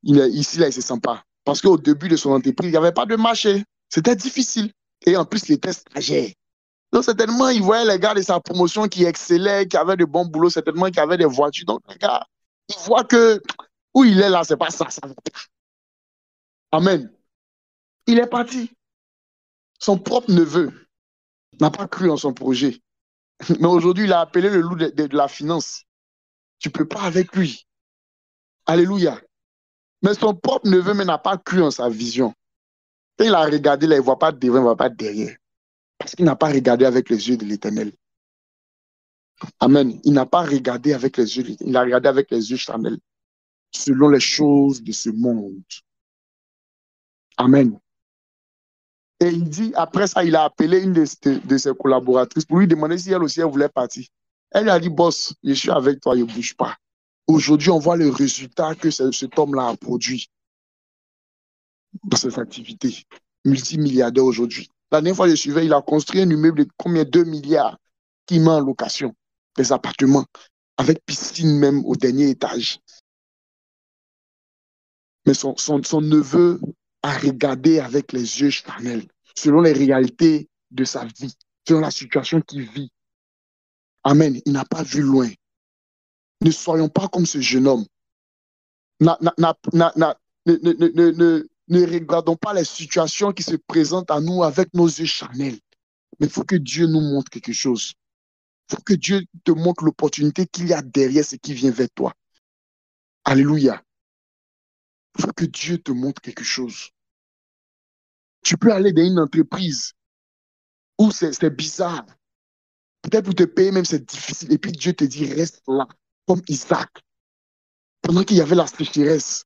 ici, là, il ne se sent pas. Parce qu'au début de son entreprise, il n'y avait pas de marché. C'était difficile. Et en plus, il était stagiaire. Donc, certainement, il voyait les gars de sa promotion qui excellaient, qui avaient de bons boulots, certainement qui avaient des voitures. Donc, les gars, il voit que où il est là, c'est pas ça, ça va pas. Amen. Il est parti. Son propre neveu n'a pas cru en son projet. Mais aujourd'hui, il a appelé le loup de la finance. Tu ne peux pas avec lui. Alléluia. Mais son propre neveu n'a pas cru en sa vision. Et il a regardé là, il ne voit pas devant, il ne voit pas derrière. Parce qu'il n'a pas regardé avec les yeux de l'Éternel. Amen. Il n'a pas regardé avec les yeux, il a regardé avec les yeux charnels, selon les choses de ce monde. Amen. Et il dit, après ça, il a appelé une de ses collaboratrices pour lui demander si elle aussi elle voulait partir. Elle lui a dit, boss, je suis avec toi, je ne bouge pas. Aujourd'hui, on voit le résultat que cet homme-là a produit dans cette activité. Multimilliardaire aujourd'hui. La dernière fois que je suivais, il a construit un immeuble de combien? 2 milliards qui met en location des appartements avec piscine même au dernier étage. Mais son neveu a regardé avec les yeux charnels, selon les réalités de sa vie, selon la situation qu'il vit. Amen. Il n'a pas vu loin. Ne soyons pas comme ce jeune homme. Ne regardons pas les situations qui se présentent à nous avec nos yeux charnels. Mais il faut que Dieu nous montre quelque chose. Il faut que Dieu te montre l'opportunité qu'il y a derrière ce qui vient vers toi. Alléluia. Il faut que Dieu te montre quelque chose. Tu peux aller dans une entreprise où c'est bizarre. Peut-être pour te payer même c'est difficile. Et puis Dieu te dit, reste là, comme Isaac. Pendant qu'il y avait la sécheresse,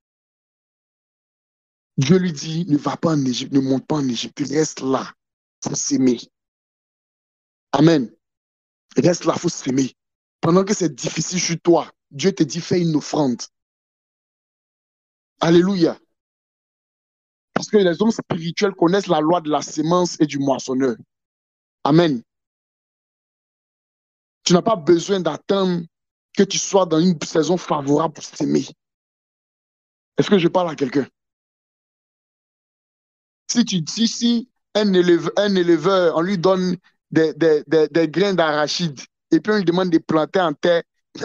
Dieu lui dit, ne va pas en Égypte, ne monte pas en Égypte, reste là, il faut s'aimer. Amen. Reste là, il faut s'aimer. Pendant que c'est difficile sur toi, Dieu te dit, fais une offrande. Alléluia. Parce que les hommes spirituels connaissent la loi de la sémence et du moissonneur. Amen. Tu n'as pas besoin d'attendre que tu sois dans une saison favorable pour s'aimer. Est-ce que je parle à quelqu'un? Si un éleveur, on lui donne des grains d'arachide et puis on lui demande de planter en terre,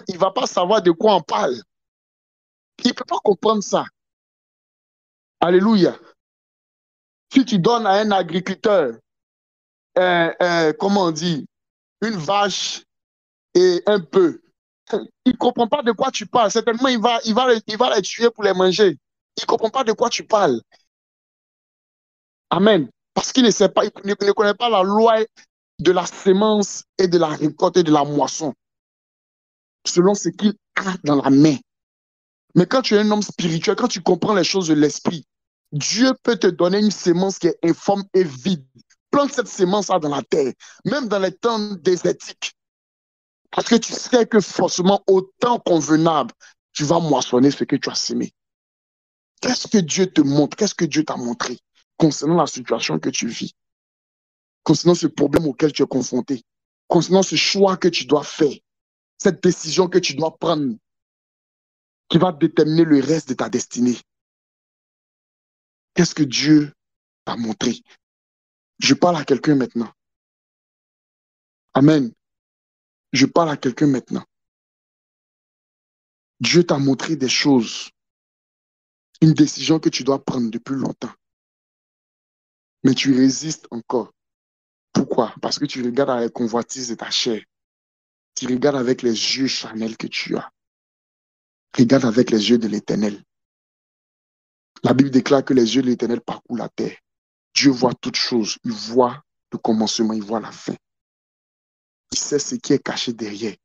il ne va pas savoir de quoi on parle. Il ne peut pas comprendre ça. Alléluia. Si tu donnes à un agriculteur, comment on dit, une vache et un peu, il ne comprend pas de quoi tu parles. Certainement, il va les tuer pour les manger. Il ne comprend pas de quoi tu parles. Amen. Parce qu'il ne sait pas, il ne connaît pas la loi de la sémence et de la récolte et de la moisson, selon ce qu'il a dans la main. Mais quand tu es un homme spirituel, quand tu comprends les choses de l'esprit, Dieu peut te donner une sémence qui est informe et vide. Plante cette sémence-là dans la terre, même dans les temps désertiques. Parce que tu sais que forcément, au temps convenable, tu vas moissonner ce que tu as sémé. Qu'est-ce que Dieu te montre? Qu'est-ce que Dieu t'a montré concernant la situation que tu vis? Concernant ce problème auquel tu es confronté? Concernant ce choix que tu dois faire? Cette décision que tu dois prendre qui va déterminer le reste de ta destinée? Qu'est-ce que Dieu t'a montré? Je parle à quelqu'un maintenant. Amen. Je parle à quelqu'un maintenant. Dieu t'a montré des choses, une décision que tu dois prendre depuis longtemps. Mais tu résistes encore. Pourquoi? Parce que tu regardes avec convoitise de ta chair. Tu regardes avec les yeux charnels que tu as. Regarde avec les yeux de l'Éternel. La Bible déclare que les yeux de l'Éternel parcourent la terre. Dieu voit toutes choses. Il voit le commencement, il voit la fin. Il sait ce qui est caché derrière.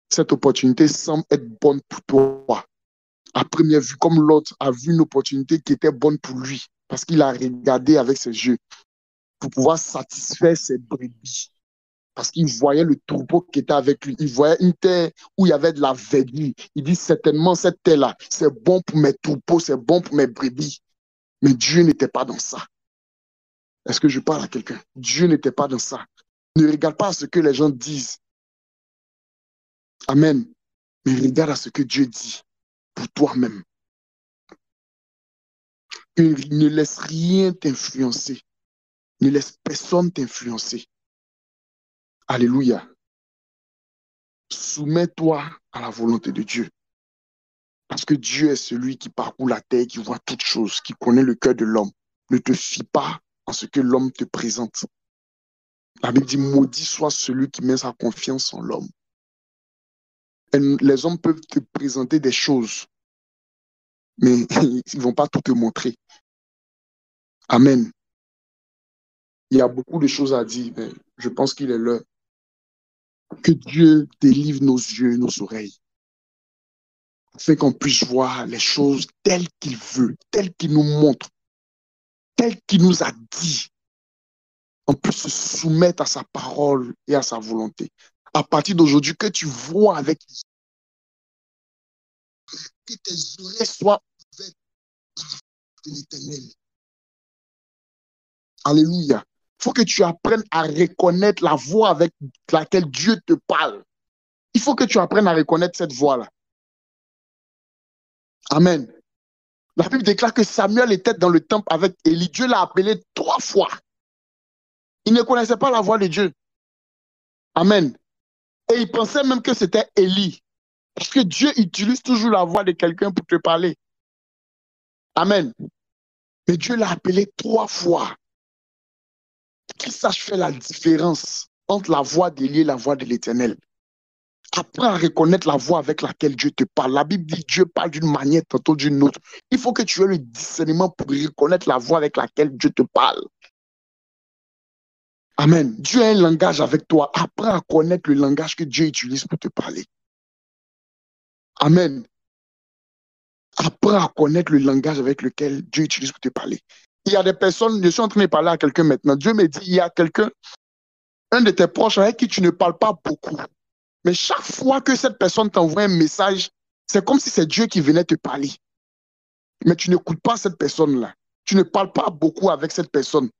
Cette opportunité semble être bonne pour toi. À première vue, comme l'autre a vu une opportunité qui était bonne pour lui, parce qu'il a regardé avec ses yeux pour pouvoir satisfaire ses brebis. Parce qu'il voyait le troupeau qui était avec lui. Il voyait une terre où il y avait de la verdure. Il dit certainement cette terre-là, c'est bon pour mes troupeaux, c'est bon pour mes brebis. Mais Dieu n'était pas dans ça. Est-ce que je parle à quelqu'un? Dieu n'était pas dans ça. Ne regarde pas à ce que les gens disent. Amen. Mais regarde à ce que Dieu dit pour toi-même. Ne laisse rien t'influencer. Ne laisse personne t'influencer. Alléluia. Soumets-toi à la volonté de Dieu. Parce que Dieu est celui qui parcourt la terre, qui voit toutes choses, qui connaît le cœur de l'homme. Ne te fie pas en ce que l'homme te présente. La Bible dit, maudit soit celui qui met sa confiance en l'homme. Les hommes peuvent te présenter des choses, mais ils ne vont pas tout te montrer. Amen. Il y a beaucoup de choses à dire, mais je pense qu'il est l'heure que Dieu délivre nos yeux et nos oreilles, afin qu'on puisse voir les choses telles qu'il veut, telles qu'il nous montre, telles qu'il nous a dit. On peut se soumettre à sa parole et à sa volonté. À partir d'aujourd'hui, que tu vois avec que tes oreilles soient ouvertes de l'Éternel. Alléluia. Il faut que tu apprennes à reconnaître la voix avec laquelle Dieu te parle. Il faut que tu apprennes à reconnaître cette voix-là. Amen. La Bible déclare que Samuel était dans le temple avec Élie. Dieu l'a appelé 3 fois. Il ne connaissait pas la voix de Dieu. Amen. Et il pensait même que c'était Élie. Parce que Dieu utilise toujours la voix de quelqu'un pour te parler. Amen. Mais Dieu l'a appelé 3 fois. Qu'il sache faire la différence entre la voix d'Élie et la voix de l'Éternel. Apprends à reconnaître la voix avec laquelle Dieu te parle. La Bible dit que Dieu parle d'une manière, tantôt d'une autre. Il faut que tu aies le discernement pour reconnaître la voix avec laquelle Dieu te parle. Amen. Dieu a un langage avec toi. Apprends à connaître le langage que Dieu utilise pour te parler. Amen. Apprends à connaître le langage avec lequel Dieu utilise pour te parler. Il y a des personnes, je suis en train de parler à quelqu'un maintenant. Dieu me dit, il y a quelqu'un, un de tes proches avec qui tu ne parles pas beaucoup. Mais chaque fois que cette personne t'envoie un message, c'est comme si c'est Dieu qui venait te parler. Mais tu n'écoutes pas cette personne-là. Tu ne parles pas beaucoup avec cette personne.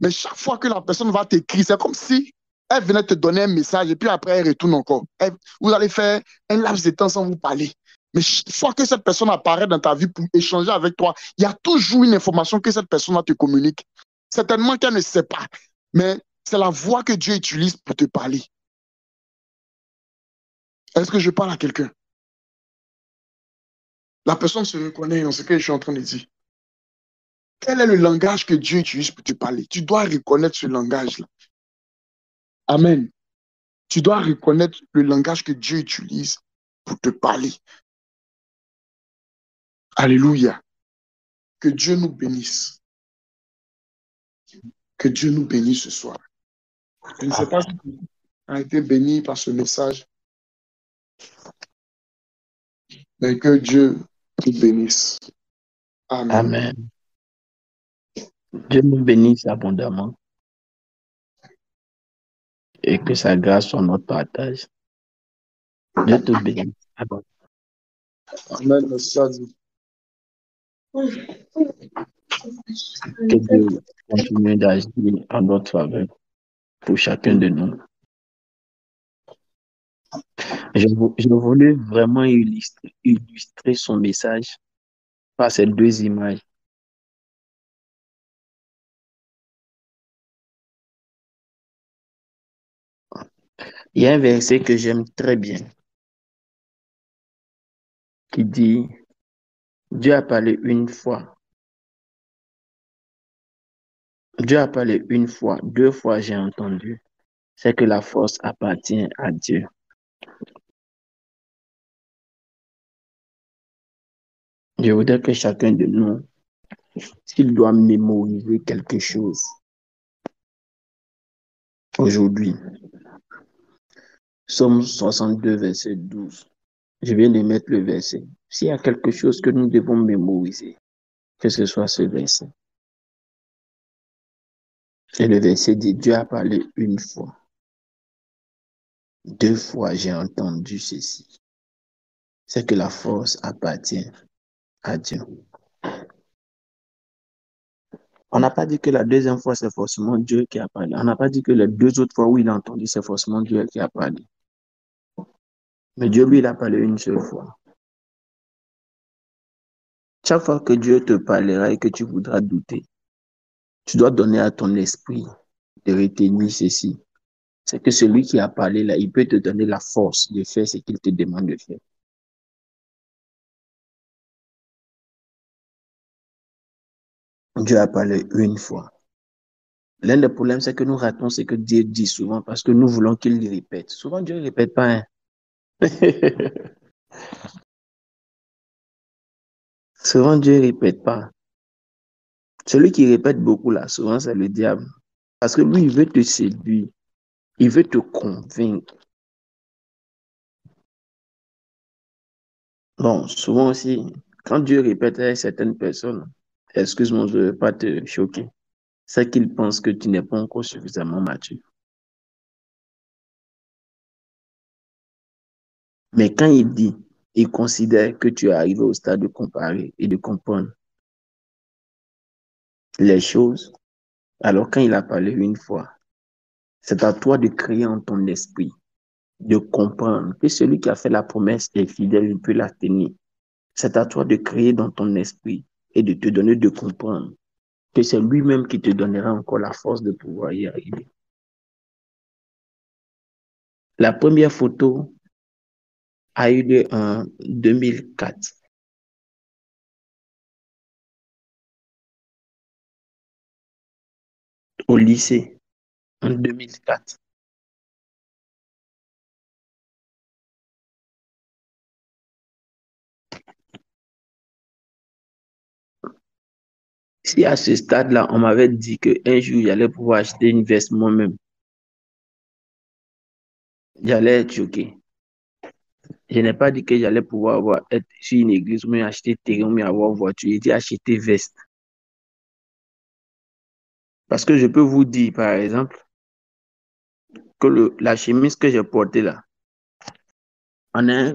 Mais chaque fois que la personne va t'écrire, c'est comme si elle venait te donner un message et puis après elle retourne encore. Vous allez faire un laps de temps sans vous parler. Mais chaque fois que cette personne apparaît dans ta vie pour échanger avec toi, il y a toujours une information que cette personne te communique. Certainement qu'elle ne sait pas, mais c'est la voix que Dieu utilise pour te parler. Est-ce que je parle à quelqu'un? La personne se reconnaît dans ce que je suis en train de dire. Quel est le langage que Dieu utilise pour te parler? Tu dois reconnaître ce langage-là. Amen. Tu dois reconnaître le langage que Dieu utilise pour te parler. Alléluia. Que Dieu nous bénisse. Que Dieu nous bénisse ce soir. Je ne sais pas si tu as été béni par ce message, mais que Dieu nous bénisse. Amen. Amen. Dieu nous bénisse abondamment et que sa grâce soit notre partage. Dieu te bénisse. Amen. Merci à Dieu. Que Dieu continue d'agir en notre faveur pour chacun de nous. Je voulais vraiment illustrer son message par ces 2 images. Il y a un verset que j'aime très bien qui dit, Dieu a parlé une fois Dieu a parlé une fois, deux fois j'ai entendu. C'est que la force appartient à Dieu. Je voudrais que chacun de nous, s'il doit mémoriser quelque chose aujourd'hui, Psaume 62, verset 12. Je viens de mettre le verset. S'il y a quelque chose que nous devons mémoriser, que ce soit ce verset. Et le verset dit, Dieu a parlé une fois. Deux fois, j'ai entendu ceci. C'est que la force appartient à Dieu. On n'a pas dit que la deuxième fois, c'est forcément Dieu qui a parlé. On n'a pas dit que les deux autres fois où il a entendu, c'est forcément Dieu qui a parlé. Mais Dieu, lui, il a parlé une seule fois. Chaque fois que Dieu te parlera et que tu voudras douter, tu dois donner à ton esprit de retenir ceci. C'est que celui qui a parlé là, il peut te donner la force de faire ce qu'il te demande de faire. Dieu a parlé une fois. L'un des problèmes, c'est que nous ratons ce que Dieu dit souvent parce que nous voulons qu'il le répète. Souvent, Dieu ne répète pas. Hein? Souvent, Dieu ne répète pas. Celui qui répète beaucoup là, souvent, c'est le diable. Parce que lui, il veut te séduire. Il veut te convaincre. Bon, souvent aussi, quand Dieu répète à certaines personnes, excuse-moi, je ne veux pas te choquer, c'est qu'il pense que tu n'es pas encore suffisamment mature. Mais quand il dit, il considère que tu es arrivé au stade de comparer et de comprendre les choses. Alors quand il a parlé une fois, c'est à toi de créer en ton esprit, de comprendre que celui qui a fait la promesse est fidèle, il peut la tenir. C'est à toi de créer dans ton esprit et de te donner de comprendre que c'est lui-même qui te donnera encore la force de pouvoir y arriver. La première photo a eu lieu en 2004. Au lycée, en 2004. Si à ce stade-là, on m'avait dit qu'un jour, j'allais pouvoir acheter une veste moi-même, j'allais être choqué. Je n'ai pas dit que j'allais pouvoir être sur une église, ou bien acheter terrain, ou bien avoir une voiture. J'ai dit acheter veste. Parce que je peux vous dire, par exemple, que la chemise que j'ai portée là,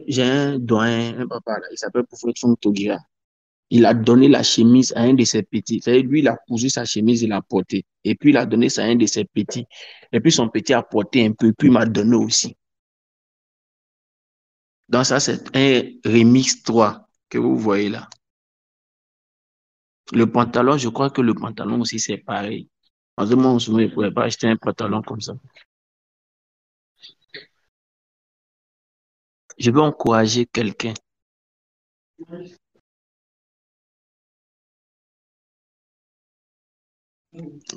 j'ai un doyen, un papa là, il s'appelle Poufret Togira. Il a donné la chemise à un de ses petits. C'est-à-dire, lui, il a cousu sa chemise, il l'a portée. Et puis, il a donné ça à un de ses petits. Et puis, son petit a porté un peu, puis il m'a donné aussi. Donc, ça, c'est un remix 3 que vous voyez là. Le pantalon, je crois que le pantalon aussi, c'est pareil. En ce moment, je ne pourrais pas acheter un pantalon comme ça. Je veux encourager quelqu'un.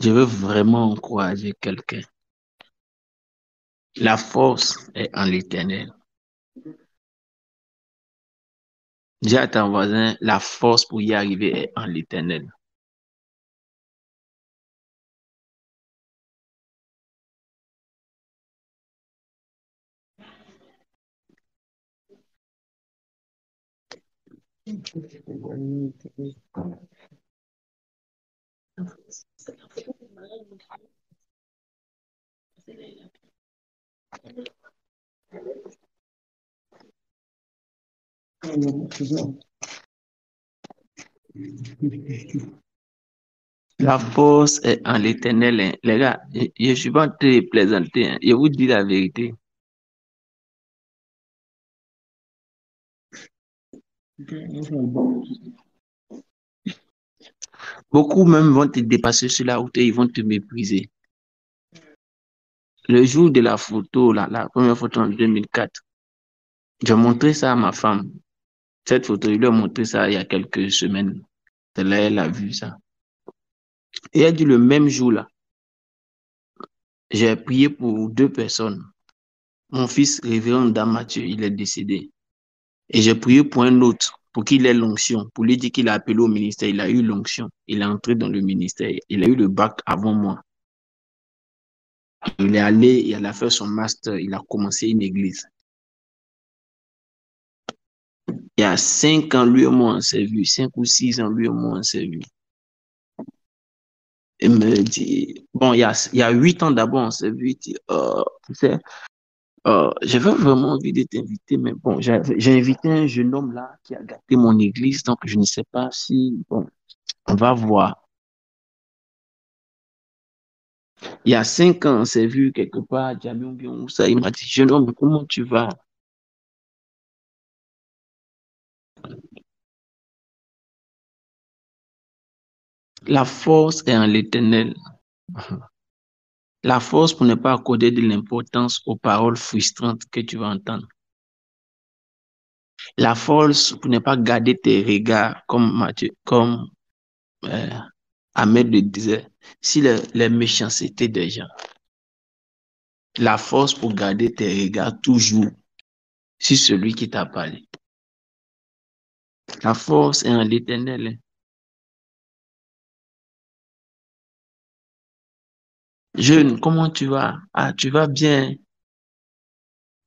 Je veux vraiment encourager quelqu'un. La force est en l'Éternel. Dis à ton voisin, la force pour y arriver est en l'Éternel. La force est en l'Éternel. Hein. Les gars, je ne suis pas en train de plaisanter. Hein. Je vous dis la vérité. Beaucoup même vont te dépasser sur la route et ils vont te mépriser. Le jour de la photo, la première photo en 2004, j'ai montré ça à ma femme. Cette photo, je lui ai montré ça il y a quelques semaines. C'est là, elle a vu ça. Et elle dit le même jour-là, j'ai prié pour 2 personnes. Mon fils, révérend Dan Mathieu, il est décédé. Et j'ai prié pour un autre, pour qu'il ait l'onction, pour lui dire qu'il a appelé au ministère. Il a eu l'onction. Il est entré dans le ministère. Il a eu le bac avant moi. Il est allé, il a fait son master, il a commencé une église. Il y a 5 ans, lui et moi, on s'est vu. 5 ou 6 ans, lui et moi, on s'est vu. Il me dit, bon, il y a 8 ans d'abord, on s'est vu. Il dit, tu sais, j'avais vraiment envie de t'inviter, mais bon, j'ai invité un jeune homme là qui a gâté mon église, donc je ne sais pas si, bon, on va voir. Il y a 5 ans, on s'est vu quelque part à Djamé ça. Il m'a dit, jeune homme, comment tu vas? La force est en l'Éternel. La force pour ne pas accorder de l'importance aux paroles frustrantes que tu vas entendre. La force pour ne pas garder tes regards, comme Mathieu, comme euh, Ahmed le disait, si les méchancetés des gens. La force pour garder tes regards toujours sur celui qui t'a parlé. La force est en l'Éternel. Jeune, comment tu vas? Ah, tu vas bien.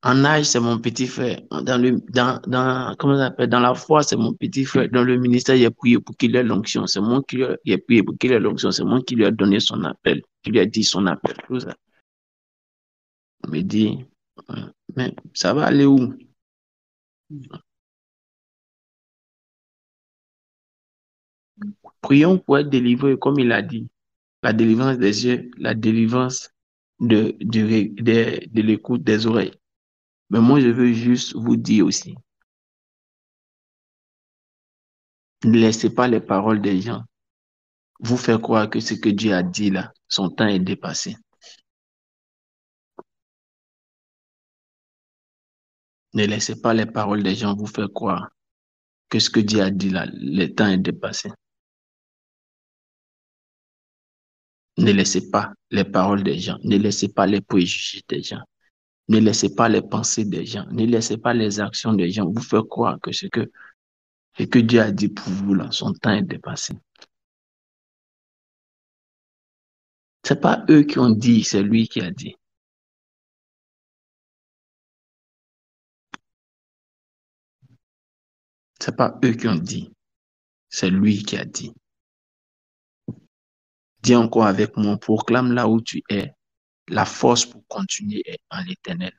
En âge, c'est mon petit frère. Comment ça s'appelle? Dans la foi, c'est mon petit frère. Dans le ministère, il a prié pour qu'il ait l'onction. C'est moi qui lui ai prié pour qu'il ait l'onction. C'est moi qui lui ai donné son appel. Qui lui a dit son appel. Tout ça. On me dit, mais ça va aller où? Prions pour être délivrés, comme il a dit. La délivrance des yeux, la délivrance de l'écoute des oreilles. Mais moi, je veux juste vous dire aussi, ne laissez pas les paroles des gens vous faire croire que ce que Dieu a dit là, son temps est dépassé. Ne laissez pas les paroles des gens vous faire croire que ce que Dieu a dit là, le temps est dépassé. Ne laissez pas les paroles des gens, ne laissez pas les préjugés des gens, ne laissez pas les pensées des gens, ne laissez pas les actions des gens vous faire croire que ce que Dieu a dit pour vous là, son temps est dépassé. C'est pas eux qui ont dit, c'est lui qui a dit. C'est pas eux qui ont dit, c'est lui qui a dit. Dis encore avec moi, proclame là où tu es, la force pour continuer est en l'Éternel.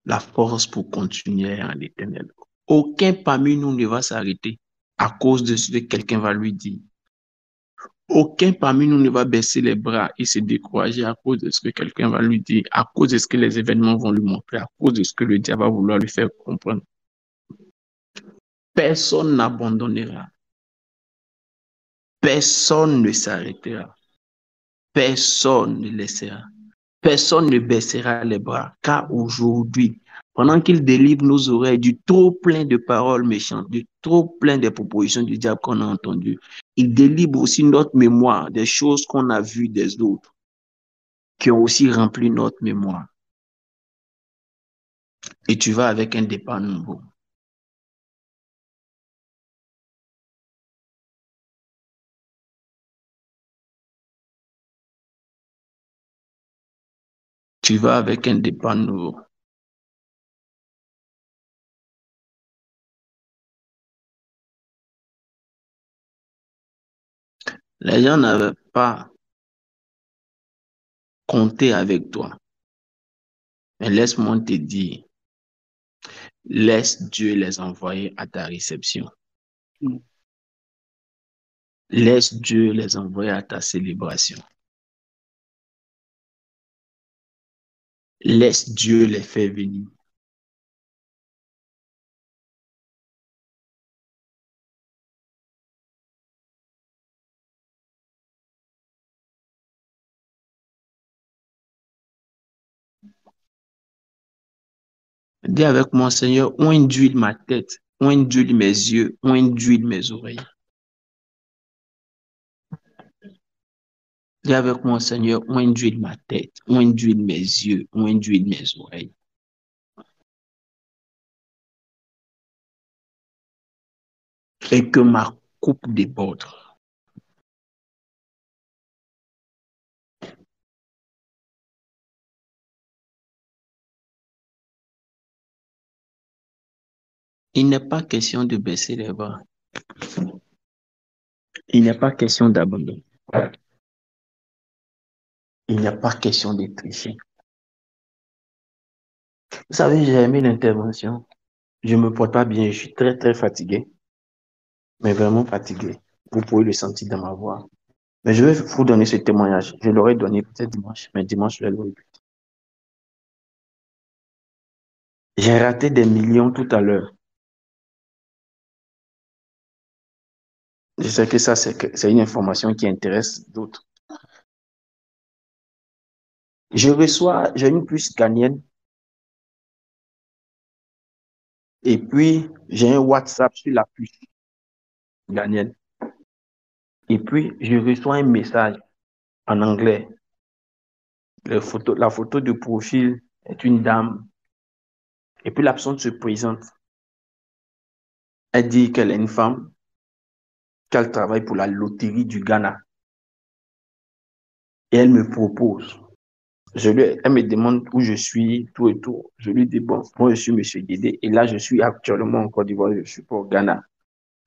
La force pour continuer est en l'Éternel. Aucun parmi nous ne va s'arrêter à cause de ce que quelqu'un va lui dire. Aucun parmi nous ne va baisser les bras et se décourager à cause de ce que quelqu'un va lui dire, à cause de ce que les événements vont lui montrer, à cause de ce que le diable va vouloir lui faire comprendre. Personne n'abandonnera. Personne ne s'arrêtera. Personne ne laissera. Personne ne baissera les bras, car aujourd'hui, pendant qu'il délivre nos oreilles du trop plein de paroles méchantes, du trop plein de propositions du diable qu'on a entendues, il délivre aussi notre mémoire des choses qu'on a vues des autres, qui ont aussi rempli notre mémoire. Et tu vas avec un départ nouveau. Tu vas avec un départ nouveau. Les gens n'avaient pas compté avec toi. Mais laisse-moi te dire, laisse Dieu les envoyer à ta réception. Laisse Dieu les envoyer à ta célébration. Laisse Dieu les faire venir. Dis avec moi, Seigneur, oint d'huile ma tête, oint d'huile mes yeux, oint d'huile mes oreilles. Dis avec moi, Seigneur, oint d'huile ma tête, oint d'huile mes yeux, oint d'huile mes oreilles. Et que ma coupe déborde. Il n'est pas question de baisser les bras. Il n'est pas question d'abandon. Il n'est pas question de tricher. Vous savez, j'ai aimé l'intervention. Je ne me porte pas bien, je suis très, très fatigué. Mais vraiment fatigué. Vous pouvez le sentir dans ma voix. Mais je vais vous donner ce témoignage. Je l'aurais donné peut-être dimanche, mais dimanche, je vais le répéter. J'ai raté des millions tout à l'heure. Je sais que ça, c'est une information qui intéresse d'autres. J'ai une puce ghanéenne. Et puis, j'ai un WhatsApp sur la puce ghanéenne. Et puis, je reçois un message en anglais. La photo de profil est une dame. Et puis, la personne se présente. Elle dit qu'elle est une femme, qu'elle travaille pour la loterie du Ghana. Et elle me propose. Elle me demande où je suis, tout et tout. Je lui dis, bon, moi, je suis M. Guédé. Et là, je suis actuellement en Côte d'Ivoire. Je suis pour Ghana.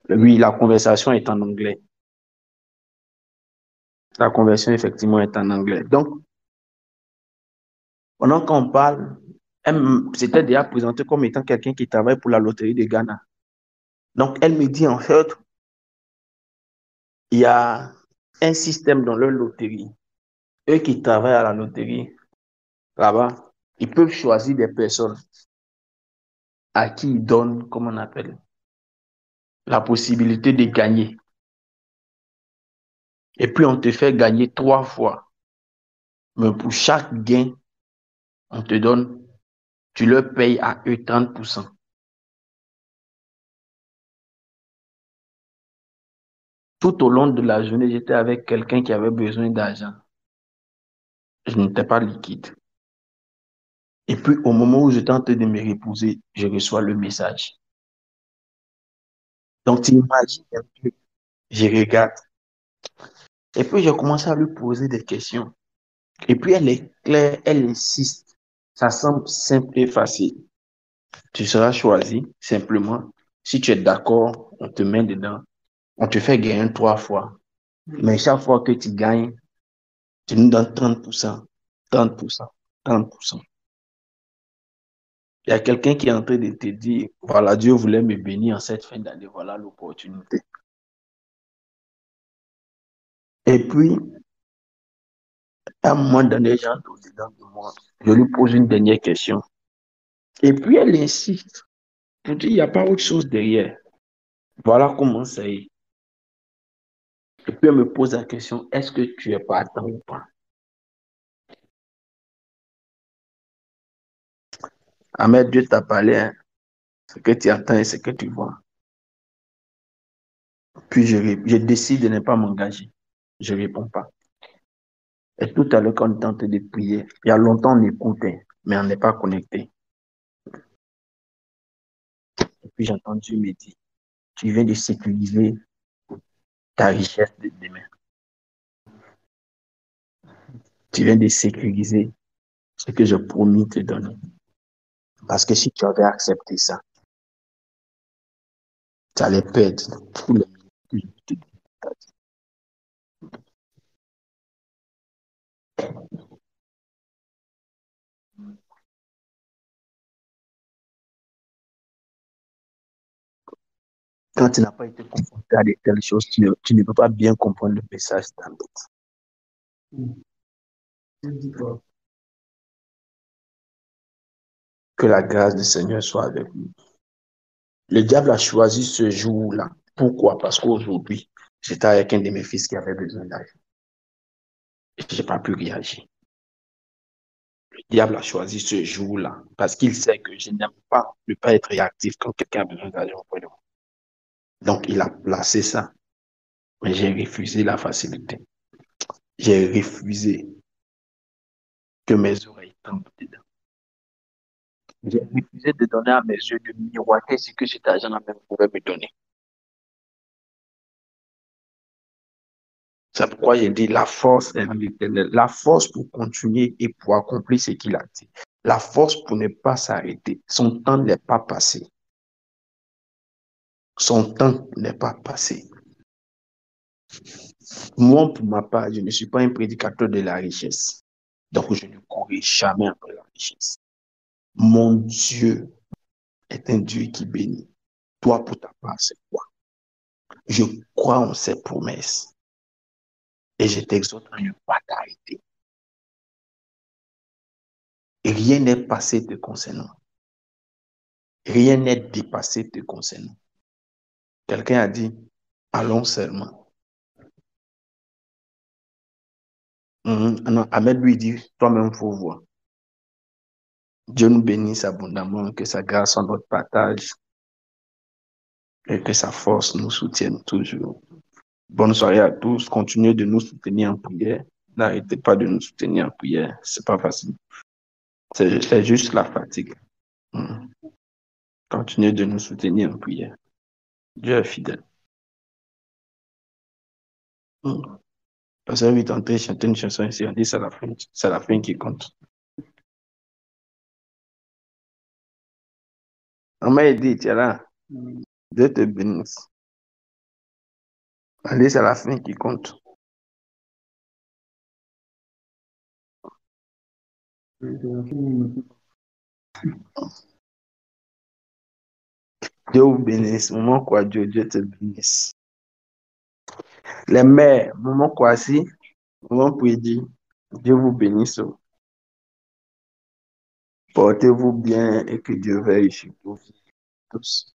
Oui, la conversation est en anglais. La conversation, effectivement, est en anglais. Donc, pendant qu'on parle, elle s'était déjà présentée comme étant quelqu'un qui travaille pour la loterie de Ghana. Donc, elle me dit, en fait, il y a un système dans leur loterie. Eux qui travaillent à la loterie, là-bas, ils peuvent choisir des personnes à qui ils donnent, comment on appelle, la possibilité de gagner. Et puis, on te fait gagner 3 fois. Mais pour chaque gain, on te donne, tu leur payes à eux 30%. Tout au long de la journée, j'étais avec quelqu'un qui avait besoin d'argent. Je n'étais pas liquide. Et puis, au moment où j'étais en train de me reposer, je reçois le message. Donc, tu imagines un peu, je regarde. Et puis, j'ai commencé à lui poser des questions. Et puis, elle est claire, elle insiste. Ça semble simple et facile. Tu seras choisi simplement. Si tu es d'accord, on te met dedans. On te fait gagner 3 fois. Mais chaque fois que tu gagnes, tu nous donnes 30%, 30%, 30%. Il y a quelqu'un qui est en train de te dire, voilà, Dieu voulait me bénir en cette fin d'année, voilà l'opportunité. Et puis, à un moment donné, j'entre au-dedans de moi. Je lui pose une dernière question. Et puis, elle insiste. Je dis, il n'y a pas autre chose derrière. Voilà comment ça est. Et puis, elle me pose la question, est-ce que tu es partant ou pas? Ahmed, Dieu t'a parlé, hein. Ce que tu attends et ce que tu vois. Puis, je décide de ne pas m'engager. Je ne réponds pas. Et tout à l'heure, quand on est en train de prier, il y a longtemps, on écoutait, mais on n'est pas connecté. Et puis, j'ai entendu me dire, tu viens de sécuriser ta richesse de demain. Tu viens de sécuriser ce que je promis te donner. Parce que si tu avais accepté ça, tu allais perdre tous les minutes que je te donne. Quand tu n'as pas été confronté à de telles choses, tu ne peux pas bien comprendre le message dans l'autre. Que la grâce du Seigneur soit avec nous. Le diable a choisi ce jour-là. Pourquoi? Parce qu'aujourd'hui, j'étais avec un de mes fils qui avait besoin d'argent. Et je n'ai pas pu réagir. Le diable a choisi ce jour-là parce qu'il sait que je n'aime pas ne pas être réactif quand quelqu'un a besoin d'aller auprès de moi. Donc, il a placé ça. Mais j'ai refusé la facilité. J'ai refusé que mes oreilles tombent dedans. J'ai refusé de donner à mes yeux de miroiter ce que cet argent même pouvait me donner. C'est pourquoi j'ai dit la force est en l'Éternel. La force pour continuer et pour accomplir ce qu'il a dit. La force pour ne pas s'arrêter. Son temps n'est pas passé. Son temps n'est pas passé. Moi, pour ma part, je ne suis pas un prédicateur de la richesse. Donc, je ne courrai jamais après la richesse. Mon Dieu est un Dieu qui bénit. Toi, pour ta part, c'est quoi? Je crois en ses promesses. Et je t'exhorte à ne pas t'arrêter. Et rien n'est passé te concernant. Rien n'est dépassé te concernant. Quelqu'un a dit, allons seulement. Non, Ahmed lui dit, toi-même, il faut voir. Dieu nous bénisse abondamment, que sa grâce soit notre partage et que sa force nous soutienne toujours. Bonne soirée à tous. Continuez de nous soutenir en prière. N'arrêtez pas de nous soutenir en prière. C'est pas facile. C'est juste la fatigue. Continuez de nous soutenir en prière. Dieu est fidèle. Pasteur 8 entrée, chanter une chanson ici, on dit c'est la fin qui compte. On m'a dit, tiens là, Dieu te bénisse. On dit c'est la fin qui compte. Dieu vous bénisse. Moment quoi, Dieu te bénisse. Les mères, moment quoi si, moment pour dire, Dieu vous bénisse. Portez-vous bien et que Dieu veille sur vous tous.